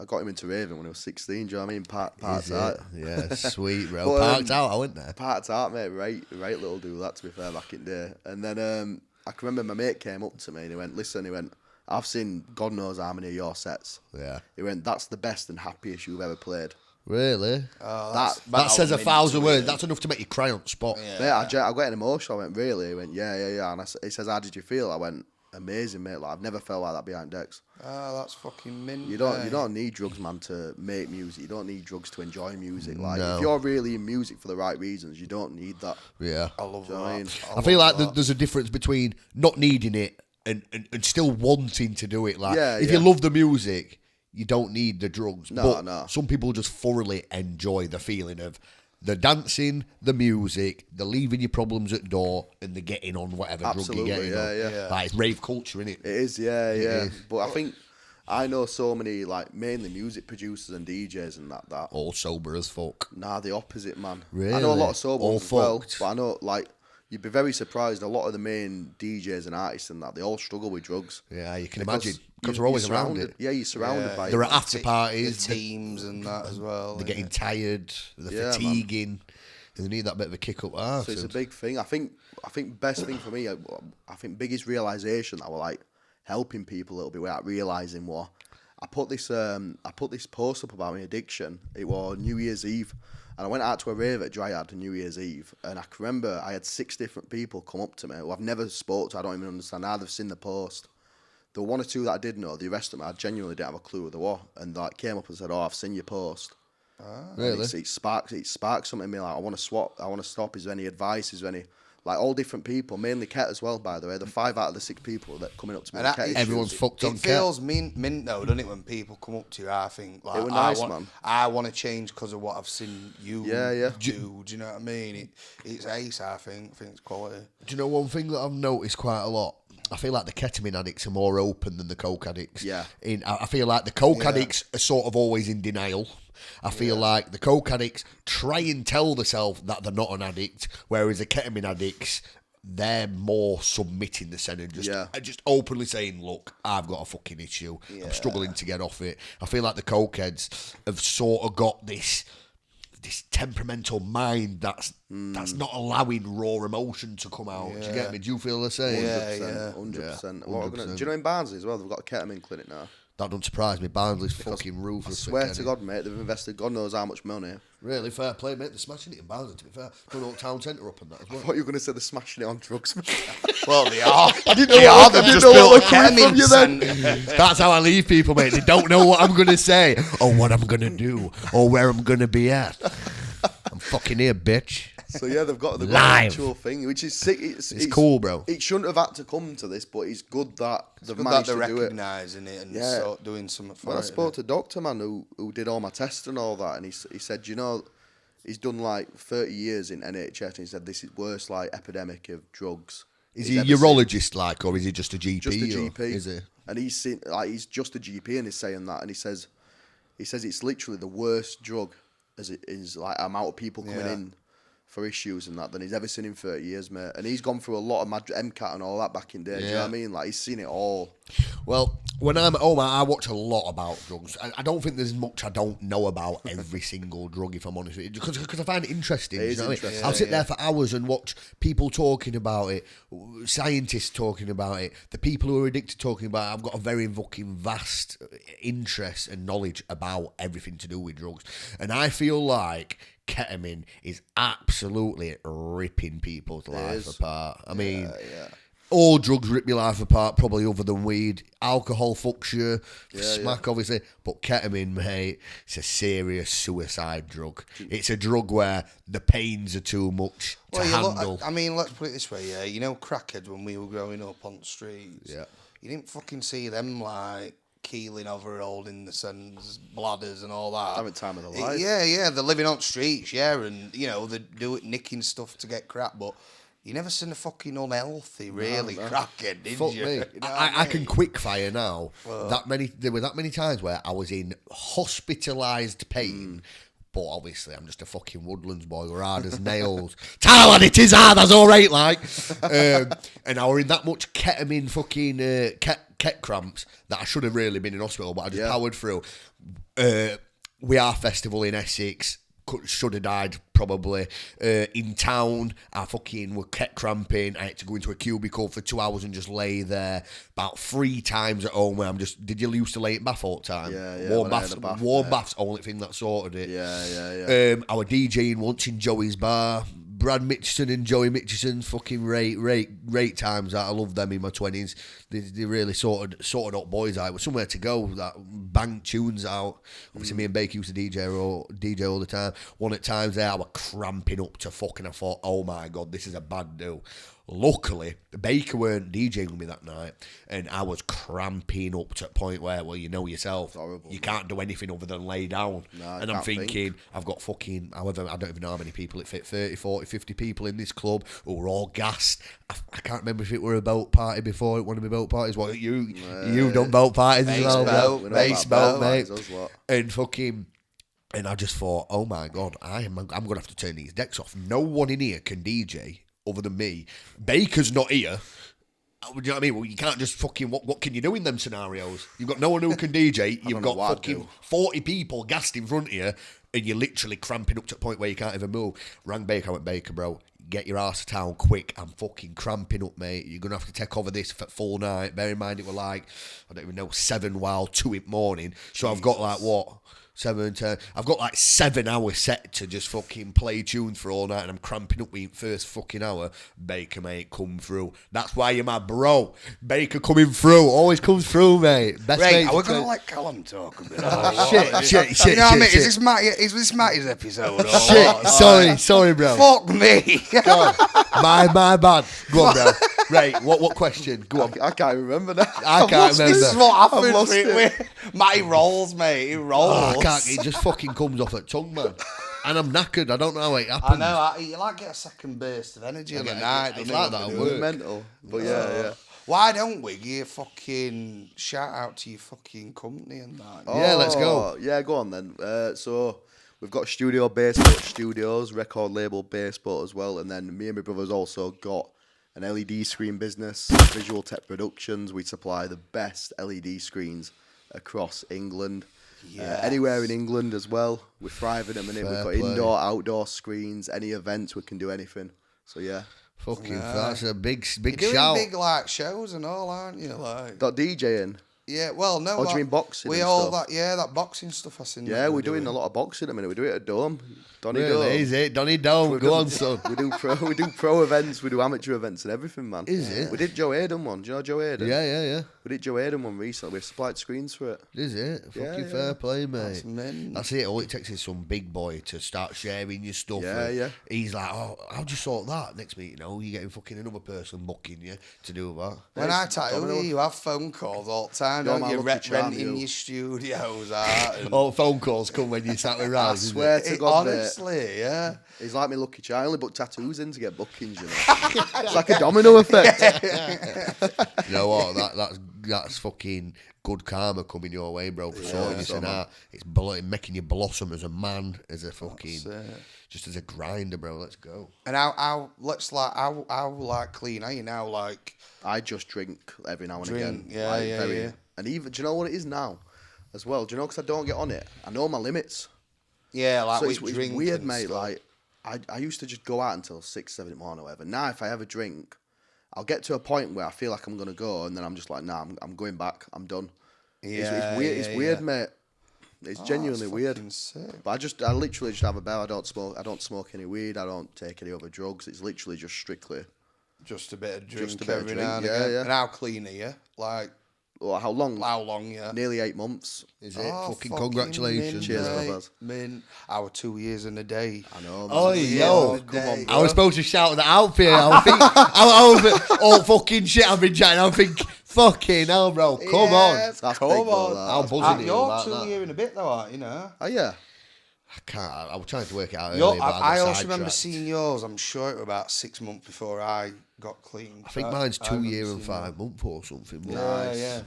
got him into raving when he was 16, do you know what I mean? Parts out. Yeah, sweet, bro. Parked out, I went there. Parked out, mate. Right little do that, to be fair, back in the day. And then I can remember my mate came up to me and he went, listen, I've seen God knows how many of your sets. Yeah. He went, that's the best and happiest you've ever played. Really? That says 1,000 words. That's enough to make you cry on spot. Yeah. Mate, I got an emotional. I went, really? He went, yeah. And he says, how did you feel? I went, amazing, mate. Like I've never felt like that behind decks. Oh, that's fucking mint. You don't need drugs, man, to make music. You don't need drugs to enjoy music. Like No. if you're really in music for the right reasons, you don't need that. Yeah. I love Do you know what I mean? that. I feel like there's a difference between not needing it and still wanting to do it. Like, if you love the music, you don't need the drugs. No. Some people just thoroughly enjoy the feeling of the dancing, the music, the leaving your problems at door, and the getting on whatever drug you're getting on. Yeah. Like, it's rave culture, innit? It is, yeah. It is. But I think I know so many, like, mainly music producers and DJs and that. All sober as fuck. Nah, the opposite, man. Really? I know a lot of sober All ones as well, fucked. but I know, like, you'd be very surprised. A lot of the main DJs and artists and that, they all struggle with drugs. Yeah, you can imagine. Because we're always around it. Yeah, you're surrounded by it. There are after parties. The teams and that as well. They're getting tired. They're fatiguing. And they need that bit of a kick up arse. So it's a big thing. I think best thing for me, I think biggest realisation that I were like helping people a little bit without realising what I put this post up about my addiction. It was New Year's Eve, and I went out to a rave at Dryad on New Year's Eve, and I can remember I had 6 different people come up to me who I've never spoke to. I don't even understand how they've seen the post. There were 1 or 2 that I did know. The rest of them I genuinely didn't have a clue who they were, and like came up and said, "Oh, I've seen your post." Really? It sparked something in me. Like I want to swap. I want to stop. Is there any advice? Is there any like all different people, mainly Ket as well? By the way, the 5 out of the 6 people that coming up to me. And Ket everyone's issues. fucked on It feels mint though, doesn't it? When people come up to you, I think like It was nice, man. I want to change because of what I've seen you Yeah. do. Do you know what I mean? It's ace. I think it's quality. Do you know one thing that I've noticed quite a lot? I feel like the ketamine addicts are more open than the coke addicts. Yeah. I feel like the coke addicts are sort of always in denial. I feel like the coke addicts try and tell themselves that they're not an addict, whereas the ketamine addicts, they're more submitting the center, just openly saying, "Look, I've got a fucking issue. I'm struggling to get off it." I feel like the cokeheads have sort of got this temperamental mind that's not allowing raw emotion to come out. Do you get me? Do you feel the same? 100%. 100%. Do you know in Barnsley as well? They've got a ketamine clinic now. That don't surprise me. Barnsley's fucking ruthless. I swear to God, mate, they've invested God knows how much money. Really fair play, mate. They're smashing it in Barnsley, to be fair. Don't know town centre up and that as I well. thought you were going to say they're smashing it on drugs. Well, they are. I didn't know They've just what built a was coming from ketamine you then. centre. That's how I leave people, mate. They don't know what I'm going to say, or what I'm going to do, or where I'm going to be at. I'm fucking here, bitch. So yeah, they've got an Live. actual thing, which is sick. It's cool, bro. It shouldn't have had to come to this, but it's good that they've Good that managed they're to do it. recognising it and sort doing something for When I it. spoke to a doctor, man, who did all my tests and all that, and he said, you know, he's done like 30 years in NHS, and he said this is worst like epidemic of drugs. Is he's he a ever seen. urologist, like, or is he just a GP? Just a or GP. Is he? And he's seen, like he's just a GP, and he's saying that, and he says it's literally the worst drug as it is like amount of people coming in for issues and that than he's ever seen in 30 years, mate. And he's gone through a lot of MCAT and all that back in day. Do you know what I mean? Like he's seen it all. Well, when I'm at home, I watch a lot about drugs. I don't think there's much I don't know about every single drug, if I'm honest with you, because I find it interesting. It is you know what I mean? interesting. I'll sit there for hours and watch people talking about it, scientists talking about it, the people who are addicted talking about it. I've got a very fucking vast interest and knowledge about everything to do with drugs. And I feel like ketamine is absolutely ripping people's life apart. I mean, all drugs rip your life apart, probably other than weed. Alcohol fucks you, smack obviously, but ketamine, mate, it's a serious suicide drug. It's a drug where the pains are too much to handle. I mean, let's put it this way, yeah. You know, crackheads when we were growing up on the streets. Yeah. You didn't fucking see them like keeling over, holding the son's bladders and all that. Having time of their life. Yeah. They're living on streets, and you know they do it, nicking stuff to get crap, but you never seen a fucking unhealthy, really crackhead, did Fuck you? me. You know I can quick fire now. There were that many times where I was in hospitalised pain. But obviously, I'm just a fucking Woodlands boy. We're hard as nails. Thailand, it is hard. That's all right, like. And I were in that much ketamine fucking ket cramps that I should have really been in hospital, but I just powered through. We Are Festival in Essex. Should have died probably. In town, I fucking were ket cramping. I had to go into a cubicle for 2 hours and just lay there. About 3 times at home where I'm just. Did you used to lay in bath all the time? Yeah. Warm baths, only thing that sorted it. Yeah. I was DJing once in Joey's bar Brad Mitchison and Joey Mitchison's fucking rate times out. I love them in my 20s. They really sorted up boys out. With somewhere to go, that bang tunes out. Obviously, me and Baker used to DJ all the time. One at times there, I was cramping up to fucking, I thought, oh my God, this is a bad deal. Luckily, Baker weren't DJing with me that night, and I was cramping up to a point where, well, you know yourself, you can't do anything other than lay down. No, and I'm thinking, I've got fucking, however, I don't even know how many people it fit, 30, 40, 50 people in this club who were all gassed. I can't remember if it were a boat party before, one of my boat parties. What, you've done boat parties as well, base boat, mate. And fucking... And I just thought, oh my God, I'm going to have to turn these decks off. No one in here can DJ other than me. Baker's not here. Do you know what I mean? Well, you can't just fucking... What can you do in them scenarios? You've got no one who can DJ. You've got fucking 40 people gassed in front of you, and you're literally cramping up to the point where you can't even move. Rang Baker, I went, Baker, bro, get your arse to town quick. I'm fucking cramping up, mate. You're going to have to take over this for full night. Bear in mind, it were like, I don't even know, 7 while 2 in the morning. So I've got like, what... 7, 10. I've got like 7 hours set to just fucking play tunes for all night, and I'm cramping up with first fucking hour. Baker, mate, come through. That's why you're my bro. Baker coming through. Always comes through, mate. Best right, mate. We're going to let Callum talk a bit. Shit. You know what I mean? Is this Matty's episode? Shit. Sorry, bro. Fuck me. God. My bad. Go on, bro. Right, what question? Go on. I can't remember now. I can't remember. This is what happens. Matty rolls, mate. He rolls. It just fucking comes off at tongue, man. And I'm knackered. I don't know how it happens. I know. You like get a second burst of energy on the night. It's like that at work. Mental. But yeah. Why don't we give fucking shout out to your fucking company and that? Yeah, let's go. Yeah, go on then. So we've got Studio Baseboat Studios, record label Baseboat as well. And then me and my brother's also got an LED screen business, Visual Tech Productions. We supply the best LED screens across England. Anywhere in England as well. We're thriving at the minute. We've got indoor, outdoor screens, any events, we can do anything. So yeah. Fucking that's a big You're doing shout. big like shows and all, aren't you? Like Got DJing. Yeah, well, no. What do you mean boxing? We and all stuff? that boxing stuff I seen. Yeah, we're doing a lot of boxing at the minute. We do it at Dome. Donny Really? Dome. Is it? Donny Dome. Go on, son. We do pro events, we do amateur events and everything, man. Is it? We did Joe Hayden one. Do you know Joe Hayden? Yeah. We did Joe Hayden one recently. We supplied screens for it. Is it? Yeah, Fucking fair play, mate. mint. That's it. All it takes is some big boy to start sharing your stuff. Yeah. He's like, oh, how'd you sort that? Next week, you're getting fucking another person booking you to do that. When I tell you have phone calls all the time, don't you? Renting your studios out. And All phone calls come when you sat with Raz. I swear to God, honestly, yeah. He's like me lucky child. I only put tattoos in to get bookings, you know. It's like a domino effect. You know what? That's fucking good karma coming your way, bro. For sorting this and that. It's making you blossom as a man, as a fucking, just as a grinder, bro. Let's go. And how clean are you now? Like I just drink every now and again. Yeah. And even, do you know what it is now as well? Do you know, because I don't get on it. I know my limits. Yeah, like so with it's drink weird, and mate. stuff. Like, I used to just go out until 6, 7 in the morning or whatever. Now, if I have a drink, I'll get to a point where I feel like I'm going to go, and then I'm just like, nah, I'm going back. I'm done. It's weird. It's weird, mate. It's genuinely weird. Sick. But I literally just have a bell. I don't smoke any weed. I don't take any other drugs. It's literally just strictly just a bit of drink Just a bit of every drink, now and yeah, again. yeah. And how clean are you? Like Well, how long? yeah. Nearly 8 months. Is it? Fucking congratulations. Mint, Cheers, mate. brothers. Mint. Our 2 years and a day. I know. Oh, man. yo. Come on, I was supposed to shout that out for you. I was all fucking shit I've been chatting. I'm thinking, fucking hell, bro. Come on. That's Come big, on. bro, that. I'm buzzing You're about 2 that. years and a bit though, aren't you know? Oh, yeah. I can't. I was trying to work it out Your- earlier, but I got also remember sidetracked. seeing yours. I'm sure it was about 6 months before I got clean. I think mine's 2 years and 5 months or something. But Yeah.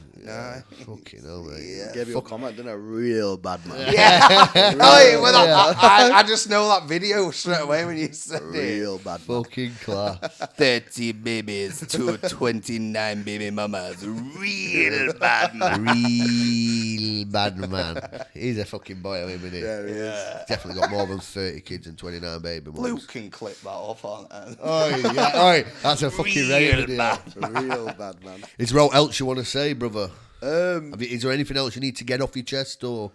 fucking hell, mate. Gave you a comment, didn't I? Real bad man. I just know that video straight away when you said it. Real bad man. Fucking class. 30 babies to 29 baby mamas. Real bad man. Real bad man. He's a fucking boy, isn't he? Yeah, he is. Definitely got more than 30 kids and 29 baby mums. Luke can clip that off, aren't I? Oh, yeah. Oh, that's a fucking rating. Real bad man. Is there anything else you want to say, brother? Is there anything else you need to get off your chest or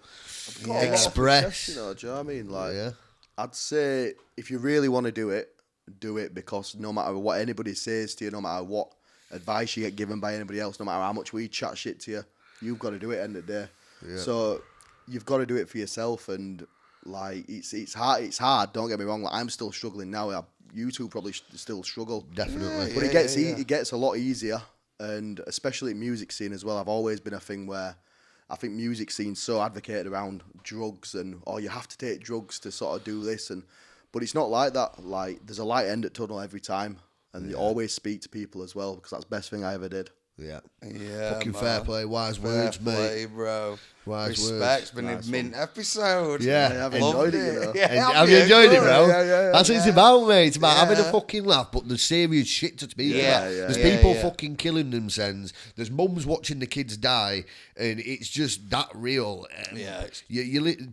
got a lot of express? success, you know, do you know what I mean? Like, Yeah. I'd say if you really want to do it, do it, because no matter what anybody says to you, no matter what advice you get given by anybody else, no matter how much we chat shit to you, you've got to do it at the end of the day. Yeah. So you've got to do it for yourself, and like it's hard. Don't get me wrong. Like, I'm still struggling now. You two probably still struggle. Definitely. But it gets a lot easier, and especially music scene as well. I've always been a thing where I think music scene's so advocated around drugs and you have to take drugs to sort of do this, but it's not like that. Like, there's a light end at tunnel every time, and you always speak to people as well, because that's the best thing I ever did. Yeah. Fucking fair play, wise words, play, mate. Bro. Wise Respect's words. been a mint episode. Yeah, I've enjoyed it, you know. Have you enjoyed it, bro? That's what it's about, mate. It's about having a Yeah. fucking laugh, but there's serious shit to speak Yeah, about. yeah, There's yeah, people yeah. fucking killing themselves. There's mums watching the kids die, and it's just that real. Yeah.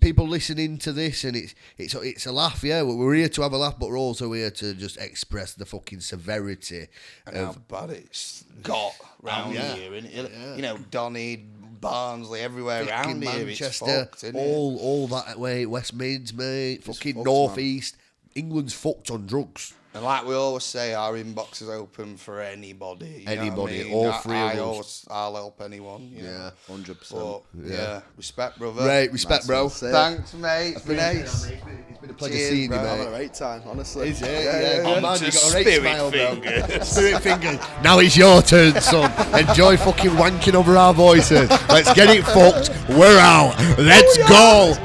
People listening to this, and it's a laugh. Yeah, we're here to have a laugh, but we're also here to just express the fucking severity And how bad it's got round here. And you know, Donny, Barnsley, everywhere around here. Manchester, It's fucked, isn't it? all that way, West Mids, mate, fucking fucked, North East. England's fucked on drugs. And like we always say, our inbox is open for anybody. You know what I mean? all three of us. I'll help anyone. You know? 100%. But, yeah, respect, brother. Right, respect, Nice bro. one. Say it. Thanks, mate. It's been ace. It's been a pleasure Cheers, seeing you, bro. I'm having a mate. great time, honestly. Is it? Yeah. On Oh, man, to you got a great spirit smile, fingers. bro. Spirit fingers. Now it's your turn, son. Enjoy fucking wanking over our voices. Let's get it fucked. We're out. Let's go.